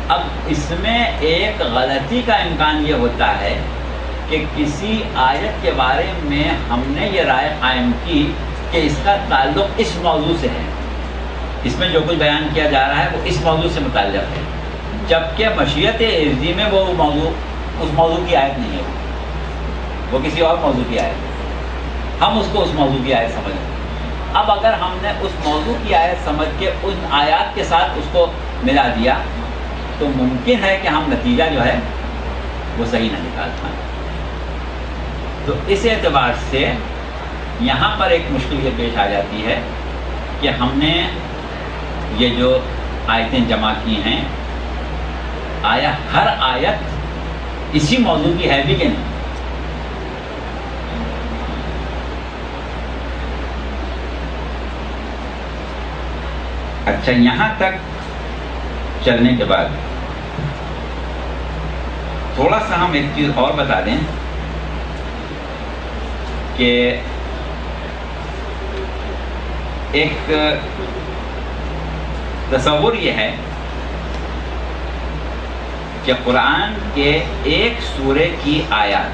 اب اس میں ایک غلطی کا امکان یہ ہوتا ہے کہ کسی آیت کے بارے میں ہم نے یہ رائے قائم کی کہ اس کا تعلق اس موضوع سے ہے، اس میں جو کچھ بیان کیا جا رہا ہے وہ اس موضوع سے متعلق ہے، جبکہ مشیت عرضی میں وہ موضوع اس موضوع کی آیت نہیں ہے، وہ کسی اور موضوع کی آیت ہے، ہم اس کو اس موضوع کی آیت سمجھیں۔ اب اگر ہم نے اس موضوع کی آیت سمجھ کے ان آیات کے ساتھ اس کو ملا دیا تو ممکن ہے کہ ہم نتیجہ جو ہے وہ صحیح نہ نکال پائیں۔ تو اس اعتبار سے یہاں پر ایک مشکل یہ پیش آ جاتی ہے کہ ہم نے یہ جو آیتیں جمع کی ہیں، آیا ہر آیت اسی موضوع کی ہے بھی کہ نہیں؟ اچھا، یہاں تک چلنے کے بعد تھوڑا سا ہم ایک چیز اور بتا دیں کہ ایک تصور یہ ہے کہ قرآن کے ایک سورے کی آیات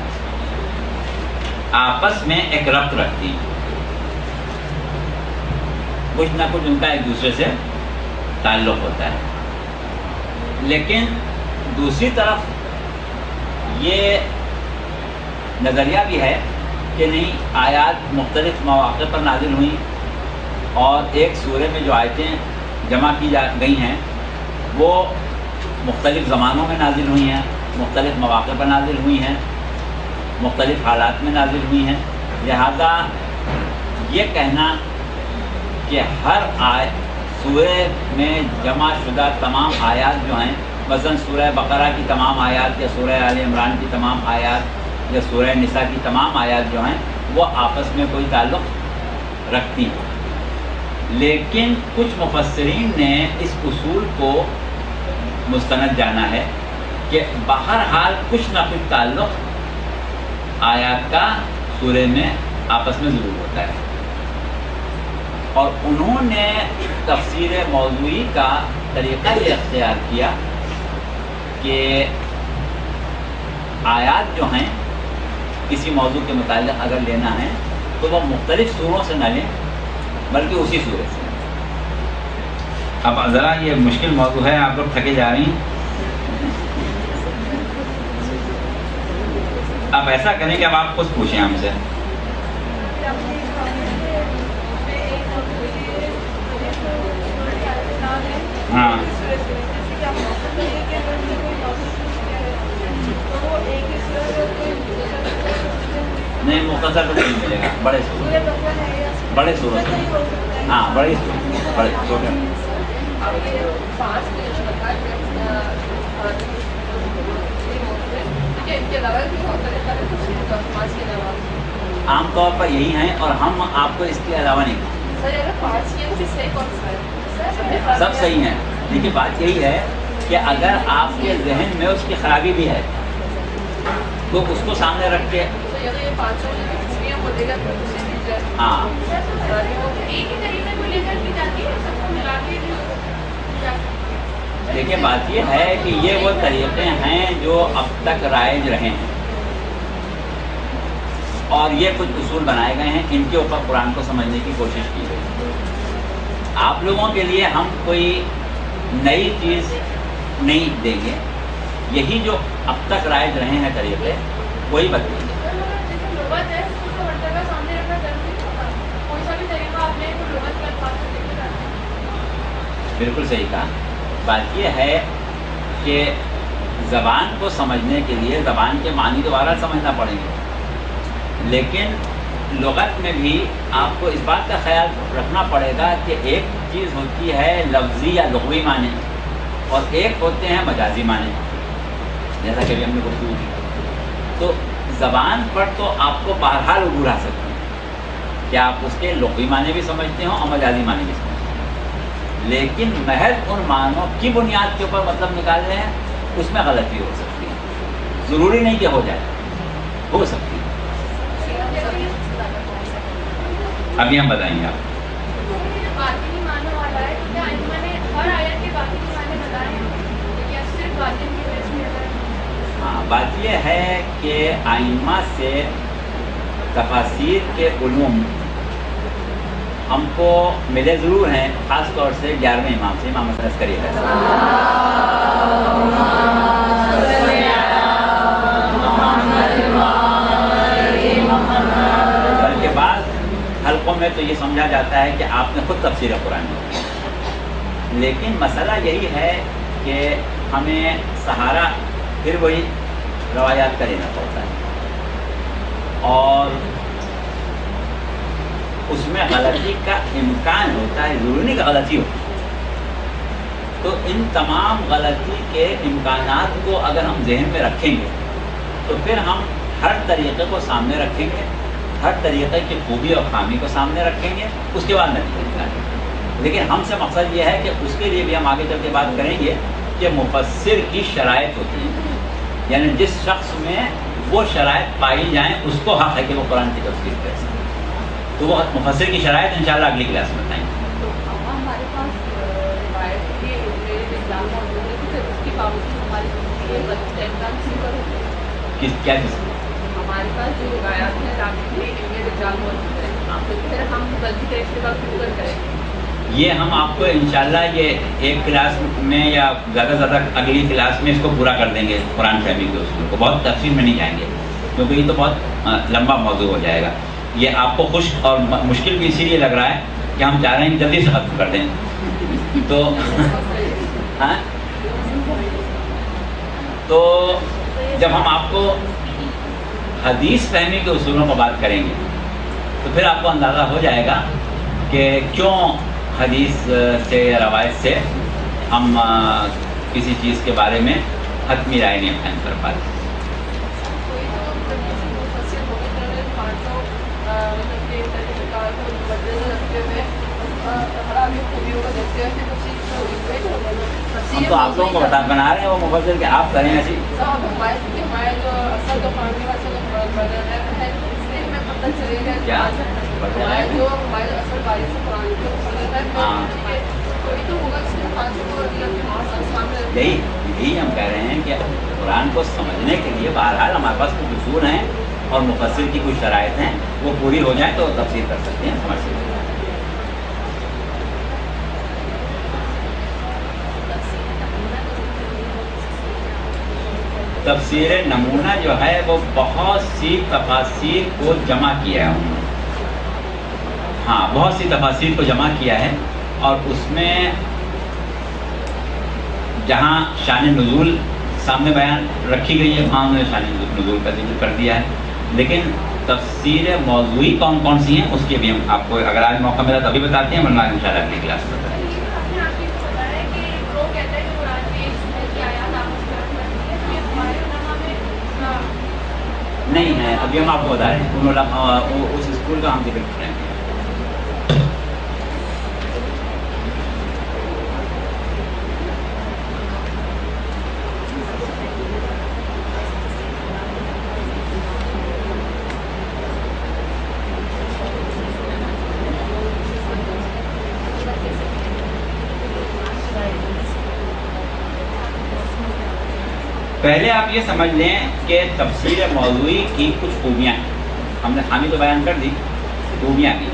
آپس میں ایک ربط رکھتی ہیں، کچھ نہ کچھ ان کا ایک دوسرے سے تعلق ہوتا ہے، لیکن دوسری طرف یہ نظریہ بھی ہے کہ نہیں، آیات مختلف مواقع پر نازل ہوئیں اور ایک سورے میں جو آیتیں جمع کی جا گئی ہیں وہ مختلف زمانوں میں نازل ہوئی ہیں، مختلف مواقع پر نازل ہوئی ہیں، مختلف حالات میں نازل ہوئی ہیں، لہذا یہ کہنا کہ ہر سورہ میں جمع شدہ تمام آیات جو ہیں، مثلا سورہ بقرہ کی تمام آیات یا سورہ آل عمران کی تمام آیات یا سورہ نساء کی تمام آیات جو ہیں وہ آپس میں کوئی تعلق رکھتی ہیں، لیکن کچھ مفسرین نے اس اصول کو مستند جانا ہے کہ بہرحال کچھ نہ کچھ تعلق آیات کا سورے میں آپس میں ضرور ہوتا ہے، اور انہوں نے تفسیر موضوعی کا طریقہ یہ اختیار کیا کہ آیات جو ہیں کسی موضوع کے متعلق اگر لینا ہے تو وہ مختلف سوروں سے نہ لیں بلکہ اسی سورے سے۔ اب ذرا یہ مشکل موضوع ہے، آپ لوگ تھکے جا رہی ہیں، آپ ایسا کریں کہ اب آپ خود پوچھیں ہم سے۔ ہاں، نہیں مختصر تو نہیں ملے گا، بڑے صورت ہاں، بڑے چھوٹے۔ عام طور پر یہی ہیں، اور ہم آپ کو اس کے علاوہ نہیں کہیں۔ سب صحیح ہیں، لیکن بات یہی ہے کہ اگر آپ کے ذہن میں اس کی خرابی بھی ہے تو اس کو سامنے رکھ کے ہاں دیکھیے بات یہ ہے کہ یہ وہ طریقے ہیں جو اب تک رائج رہے ہیں اور یہ کچھ اصول بنائے گئے ہیں، ان کے اوپر قرآن کو سمجھنے کی کوشش کی گئی۔ آپ لوگوں کے لیے ہم کوئی نئی چیز نہیں دیں گے، یہی جو اب تک رائج رہے ہیں طریقے وہی بتائیں گے۔ بالکل صحیح کہا۔ بات یہ ہے کہ زبان کو سمجھنے کے لیے زبان کے معنی دوبارہ سمجھنا پڑیں گے، لیکن لغت میں بھی آپ کو اس بات کا خیال رکھنا پڑے گا کہ ایک چیز ہوتی ہے لفظی یا لغوی معنی اور ایک ہوتے ہیں مجازی معنی، جیسا کہ ابھی ہم نے گفتگو کی۔ تو زبان پر تو آپ کو بہرحال عبور آ سکتے ہیں کہ آپ اس کے لغوی معنی بھی سمجھتے ہوں اور مجازی معنی بھی سمجھتے ہیں، لیکن محض ان معنوں کی بنیاد کے اوپر مطلب نکال رہے ہیں، اس میں غلطی ہو سکتی ہے، ضروری نہیں کہ ہو جائے، ہو سکتی ہے۔ ابھی ہم بتائیں گے آپ۔ ہاں بات یہ ہے کہ ائمہ سے تفاسیر کے علوم ہم کو ملے ضرور ہیں، خاص طور سے 11ویں امام سے، امام حسن عسکری ہے، بلکہ بعض حلقوں میں تو یہ سمجھا جاتا ہے کہ آپ نے خود تفسیر قرآن کی، لیکن مسئلہ یہی ہے کہ ہمیں سہارا پھر وہی روایات کا لینا پڑتا ہے اور اس میں غلطی کا امکان ہوتا ہے، ضروری نہیں کہ غلطی ہو۔ تو ان تمام غلطی کے امکانات کو اگر ہم ذہن میں رکھیں گے تو پھر ہم ہر طریقے کو سامنے رکھیں گے، ہر طریقے کی خوبی اور خامی کو سامنے رکھیں گے، اس کے بعد نتیجہ نکالیں گے۔ لیکن ہم سے مقصد یہ ہے کہ اس کے لیے بھی ہم آگے چل کے بات کریں گے کہ مفسر کی شرائط ہوتی ہیں، یعنی جس شخص میں وہ شرائط پائی جائیں اس کو حق ہے کہ وہ قرآن کی تفسیر کر سکے۔ تو وہ مفسر کی شرائط انشاءاللہ اگلی کلاس میں بتائیں گے۔ ہمارے پاس روایت کے اسلام موجود ہے، پھر اس کے باوجود ہماری کیا چیز؟ ہمارے پاس جو روایات ہیں رجال موجود ہے، تو پھر ہم غلطی کا اشتباہ کیوں کریں؟ یہ ہم آپ کو انشاءاللہ یہ ایک کلاس میں یا زیادہ سے زیادہ اگلی کلاس میں اس کو پورا کر دیں گے، قرآن فہمی کے اصول کو بہت تفصیل میں نہیں جائیں گے کیونکہ یہ تو بہت لمبا موضوع ہو جائے گا۔ یہ آپ کو خشک اور مشکل بھی اسی لیے لگ رہا ہے کہ ہم چاہ رہے ہیں کہ جلدی سے ختم کر دیں۔ تو ہاں تو جب ہم آپ کو حدیث فہمی کے اصولوں پر بات کریں گے تو پھر آپ کو اندازہ ہو جائے گا کہ کیوں حدیث سے یا روایت سے ہم کسی چیز کے بارے میں حتمی رائے نہیں قائم کر پاتے۔ ہم تو آپ لوگوں کو بنا رہے ہیں وہ مفسر کہ آپ کریں ایسی۔ کیا یہی ہم کہہ رہے ہیں کہ قرآن کو سمجھنے کے لیے بہرحال ہمارے پاس کچھ اصول ہیں اور مفسر کی کچھ شرائط ہیں، وہ پوری ہو جائیں تو تفسیر کر سکتے ہیں، سمجھ سکتے ہیں۔ تفسیر نمونہ جو ہے وہ بہت سی تفاسیر کو جمع کیا ہے انہوں نے، ہاں بہت سی تفاسیر کو جمع کیا ہے اور اس میں جہاں شان نزول سامنے بیان رکھی گئی ہے وہاں انہوں نے شان نزول کا ذکر کر دیا ہے، لیکن تفسیر موضوعی کون کون سی ہیں اس کے بھی ہم آپ کو اگر آج موقع ملا تبھی بتاتے ہیں، ورنہ انشاءاللہ اگلی کلاس میں بتائیں گے۔ نہیں ہے، ابھی ہم آپ کو بتا رہے ہیں اس اسکول کا ہم ذکر کر رہے ہیں۔ پہلے آپ یہ سمجھ لیں کہ تفسیر موضوعی کی کچھ خوبیاں ہیں. ہم نے خامی تو بیان کر دی، خوبیاں بھی.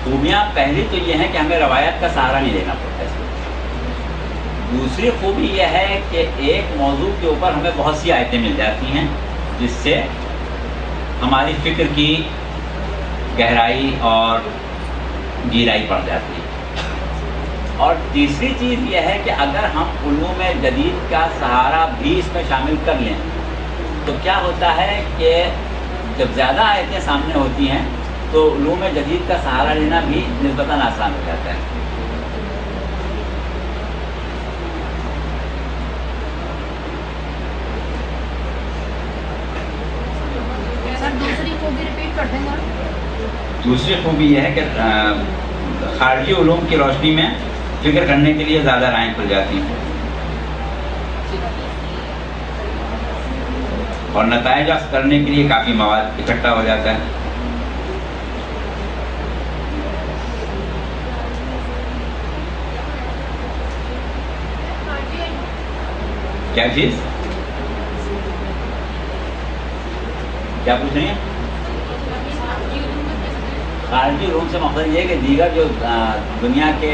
خوبیاں پہلی تو یہ ہے کہ ہمیں روایت کا سہارا نہیں لینا پڑتا ہے. دوسری خوبی یہ ہے کہ ایک موضوع کے اوپر ہمیں بہت سی آیتیں مل جاتی ہیں جس سے ہماری فکر کی گہرائی اور گہرائی پڑ جاتی ہے. اور تیسری چیز یہ ہے کہ اگر ہم علوم جدید کا سہارا بھی اس میں شامل کر لیں تو کیا ہوتا ہے کہ جب زیادہ آیتیں سامنے ہوتی ہیں تو علوم جدید کا سہارا لینا بھی نسبتاً آسان ہو جاتا ہے. دوسری خوبی یہ ہے کہ خارجی علوم کی روشنی میں فکر کرنے کے لیے زیادہ رائیں کھل جاتی ہیں اور نتائج حاصل کرنے کے لیے کافی مواد اکٹھا ہو جاتا ہے. کیا چیز کیا پوچھ رہی ہیں؟ خارجی علوم سے مقصد یہ ہے کہ دیگر جو دنیا کے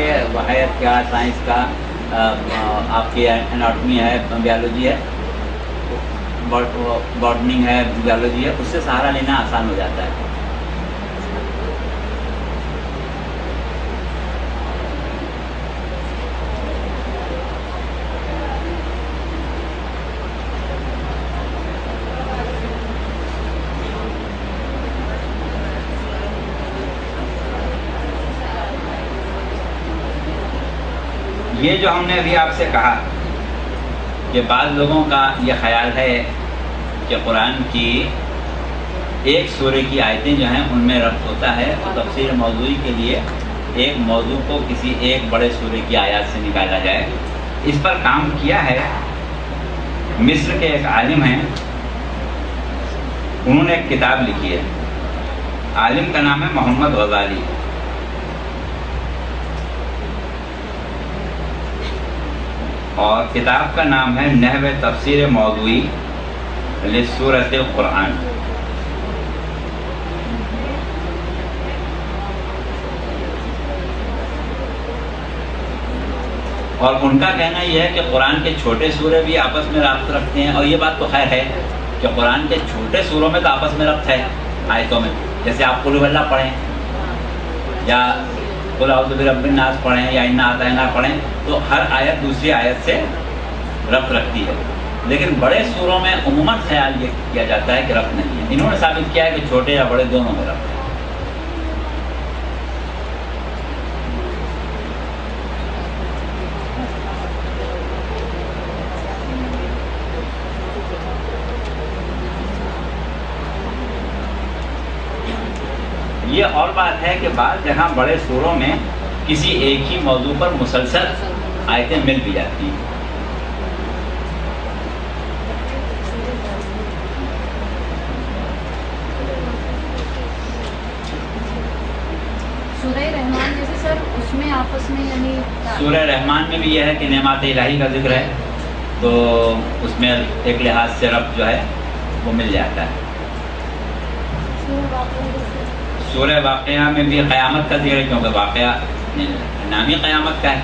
حیات کا، سائنس کا، آپ کی اناٹمی ہے، بیالوجی ہے، باٹنی ہے، بیالوجی ہے، اس سے سہارا لینا آسان ہو جاتا ہے. یہ جو ہم نے ابھی آپ سے کہا کہ بعض لوگوں کا یہ خیال ہے کہ قرآن کی ایک سورے کی آیتیں جو ہیں ان میں ربط ہوتا ہے، تو تفسیر موضوعی کے لیے ایک موضوع کو کسی ایک بڑے سورے کی آیات سے نکالا جائے. اس پر کام کیا ہے مصر کے ایک عالم ہیں، انہوں نے ایک کتاب لکھی ہے. عالم کا نام ہے محمد غزالی. اور کتاب کا نام ہے نحو تفسیر موضوعی لسورۃ القرآن. اور ان کا کہنا یہ ہے کہ قرآن کے چھوٹے سورے بھی آپس میں رابط رکھتے ہیں، اور یہ بات تو خیر ہے کہ قرآن کے چھوٹے سوروں میں تو آپس میں ربط ہے آیتوں میں. جیسے آپ قل اللہ پڑھیں یا قل اعوذ برب الناس پڑھیں یا انا اعطیناک پڑھیں تو ہر آیت دوسری آیت سے ربط رکھتی ہے. لیکن بڑے سوروں میں عموماً خیال یہ کیا جاتا ہے کہ ربط نہیں ہے. انہوں نے ثابت کیا ہے کہ چھوٹے یا بڑے دونوں میں ربط ہے. یہ اور بات ہے کہ بعض جگہ بڑے سوروں میں کسی ایک ہی موضوع پر مسلسل آیتیں مل بھی جاتی ہیں. سورہ رحمان جیسے سر اس میں آپس میں یعنی سورہ رحمان میں بھی یہ ہے کہ نعمات الہی کا ذکر ہے تو اس میں ایک لحاظ سے ربط جو ہے وہ مل جاتا ہے. سورہ واقعہ میں بھی قیامت کا ذکر ہے کیونکہ واقعہ نام ہی قیامت کا ہے.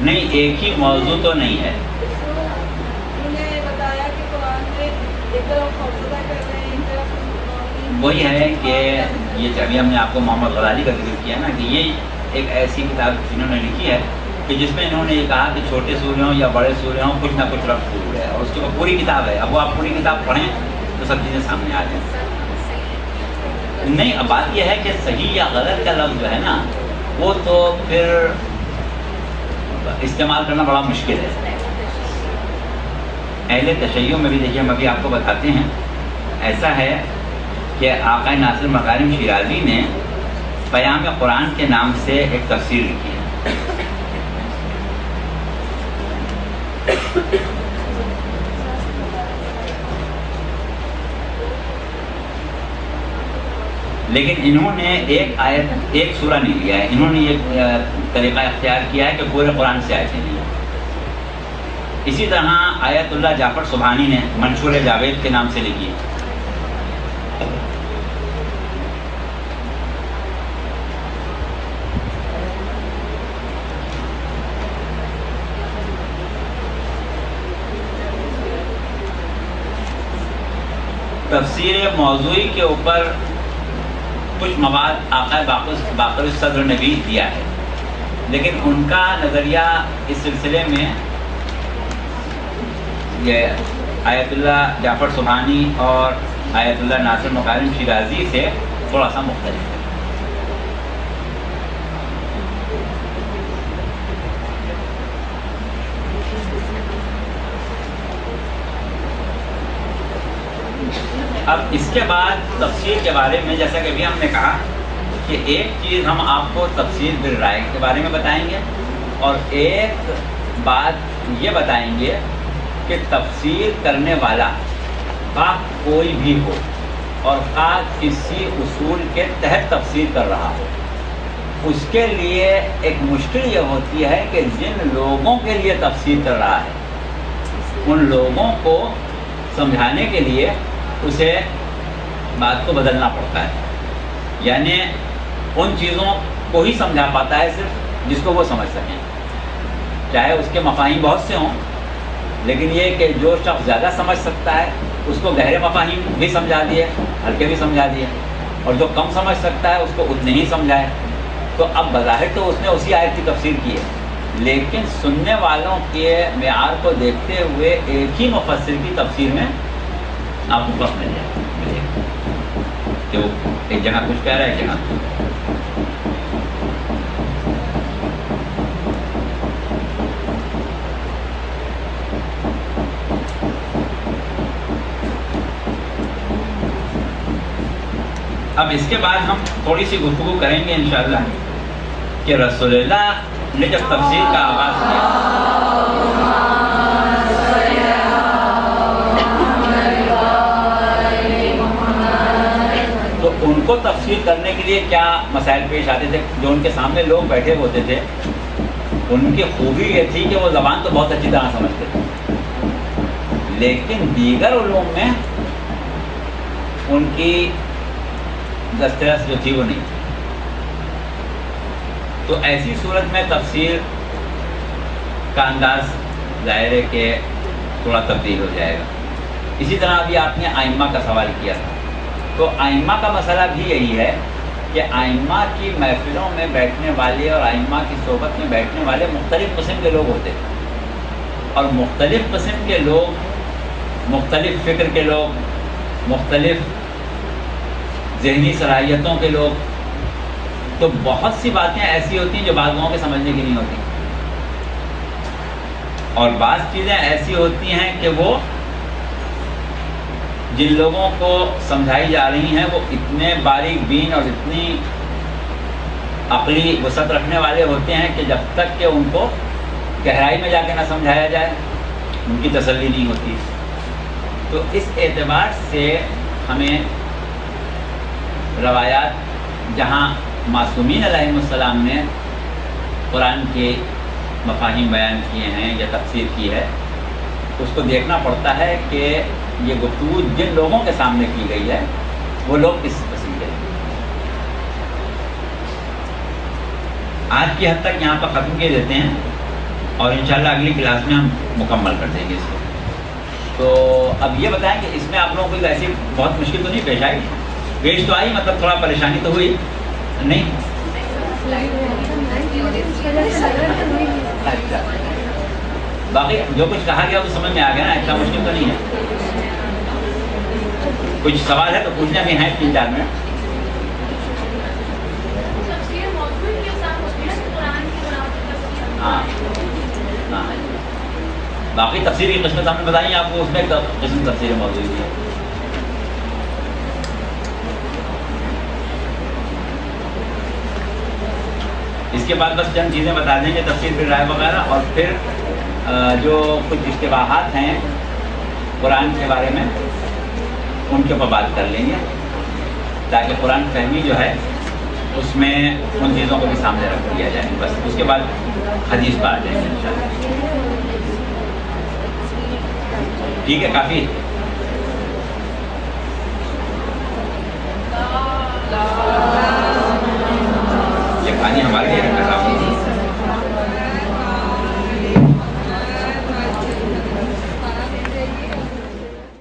نہیں، ایک ہی موضوع تو نہیں ہے. وہی ہے کہ یہ ابھی ہم نے آپ کو محمد غزالی کا ذکر کیا نا کہ یہ ایک ایسی کتاب جنہوں نے لکھی ہے کہ جس میں انہوں نے یہ کہا کہ چھوٹے سورے ہوں یا بڑے سورے ہوں کچھ نہ کچھ ربط ضرور ہے. اور اس کی پوری کتاب ہے. اب وہ آپ پوری کتاب پڑھیں تو سب چیزیں سامنے آ جائیں. نہیں، اب بات یہ ہے کہ صحیح یا غلط کا لفظ جو ہے نا وہ تو پھر استعمال کرنا بڑا مشکل ہے. اہل تشیع میں بھی دیکھیے ہم ابھی آپ کو بتاتے ہیں. ایسا ہے کہ آقا ناصر مکارم شیرازی نے پیام قرآن کے نام سے ایک تفسیر لکھی ہے. لیکن انہوں نے ایک آیت ایک سورہ نہیں لیا ہے، انہوں نے یہ طریقہ اختیار کیا ہے کہ پورے قرآن سے آیتیں لیں۔ اسی طرح آیت اللہ جعفر سبحانی نے منشور جاوید کے نام سے لکھی ہے۔ تفسیر موضوعی کے اوپر کچھ مواد آقا باقر الصدر نے بھی دیا ہے، لیکن ان کا نظریہ اس سلسلے میں یہ آیت اللہ جعفر سبحانی اور آیت اللہ ناصر مکارم شیرازی سے تھوڑا سا مختلف ہے۔ اب اس کے بعد تفسیر کے بارے میں جیسا کہ ابھی ہم نے کہا کہ ایک چیز ہم آپ کو تفسیر بالرائے کے بارے میں بتائیں گے، اور ایک بات یہ بتائیں گے کہ تفسیر کرنے والا خواہ کوئی بھی ہو اور خواہ کسی اصول کے تحت تفسیر کر رہا ہو، اس کے لیے ایک مشکل یہ ہوتی ہے کہ جن لوگوں کے لیے تفسیر کر رہا ہے ان لوگوں کو سمجھانے کے لیے اسے بات کو بدلنا پڑتا ہے، یعنی ان چیزوں کو ہی سمجھا پاتا ہے صرف جس کو وہ سمجھ سکیں، چاہے اس کے مفاہیم بہت سے ہوں، لیکن یہ کہ جو شخص زیادہ سمجھ سکتا ہے اس کو گہرے مفاہیم بھی سمجھا دیے، ہلکے بھی سمجھا دیے، اور جو کم سمجھ سکتا ہے اس کو اتنے ہی سمجھائے۔ تو اب بظاہر تو اس نے اسی آیت کی تفسیر کی ہے، لیکن سننے والوں کے معیار کو دیکھتے ہوئے ایک ہی مفسر کی تفسیر میں آپ کو فرق مل جائے کہ وہ ایک جگہ کچھ کہہ رہا ہے، ایک جگہ اب اس کے بعد ہم تھوڑی سی گفتگو کریں گے انشاءاللہ کہ رسول اللہ نے جب تفسیر کا آغاز کیا تو ان کو تفسیر کرنے کے لیے کیا مسائل پیش آتے تھے۔ جو ان کے سامنے لوگ بیٹھے ہوتے تھے ان کی خوبی یہ تھی کہ وہ زبان تو بہت اچھی طرح سمجھتے تھے، لیکن دیگر علوم میں ان کی دسترس جو تھی وہ نہیں تھی۔ تو ایسی صورت میں تفسیر کا انداز ظاہر ہے کہ تھوڑا تبدیل ہو جائے گا۔ اسی طرح ابھی آپ نے آئمہ کا سوال کیا تھا، تو آئمہ کا مسئلہ بھی یہی ہے کہ آئمہ کی محفلوں میں بیٹھنے والے اور آئمہ کی صحبت میں بیٹھنے والے مختلف قسم کے لوگ ہوتے ہیں، اور مختلف قسم کے لوگ، مختلف فکر کے لوگ، مختلف ذہنی صلاحیتوں کے لوگ، تو بہت سی باتیں ایسی ہوتی ہیں جو بعض لوگوں کے سمجھنے کی نہیں ہوتی، اور بعض چیزیں ایسی ہوتی ہیں کہ وہ جن لوگوں کو سمجھائی جا رہی ہیں وہ اتنے باریک بین اور اتنی عقلی وسعت رکھنے والے ہوتے ہیں کہ جب تک کہ ان کو گہرائی میں جا کے نہ سمجھایا جائے ان کی تسلی نہیں ہوتی۔ تو اس اعتبار سے ہمیں روایات جہاں معصومین علیہم السلام نے قرآن کے مفاہیم بیان کیے ہیں یا تفسیر کی ہے، اس کو دیکھنا پڑتا ہے کہ یہ گفتگو جن لوگوں کے سامنے کی گئی ہے وہ لوگ کس قسم کے ہیں۔ آج کی حد تک یہاں پر ختم کیے دیتے ہیں، اور انشاءاللہ اگلی کلاس میں ہم مکمل کر دیں گے اس کو۔ تو اب یہ بتائیں کہ اس میں آپ لوگوں کو ایسی بہت مشکل تو نہیں پیش آئی؟ پیش تو آئی، مطلب تھوڑا پریشانی تو ہوئی نہیں؟ اچھا، باقی جو کچھ کہا گیا وہ سمجھ میں آ گیا نا، اتنا مشکل تو نہیں ہے۔ کچھ سوال ہے تو پوچھنے بھی ہیں 3-4 منٹ۔ ہاں ہاں، باقی تفسیر کی قسمت ہم نے بتائی آپ کو، اس میں ایک قسم تفسیر موضوع ہے۔ اس کے بعد بس چند چیزیں بتا دیں گے تفسیر بالرائے وغیرہ، اور پھر جو کچھ اشتباہات ہیں قرآن کے بارے میں ان کے اوپر بات کر لیں گے تاکہ قرآن فہمی جو ہے اس میں ان چیزوں کو بھی سامنے رکھ دیا جائے، بس اس کے بعد حدیث پہ آ جائیں گے انشاءاللہ۔ ٹھیک ہے، کافی ہے۔ یہ پانی ہمارے لیے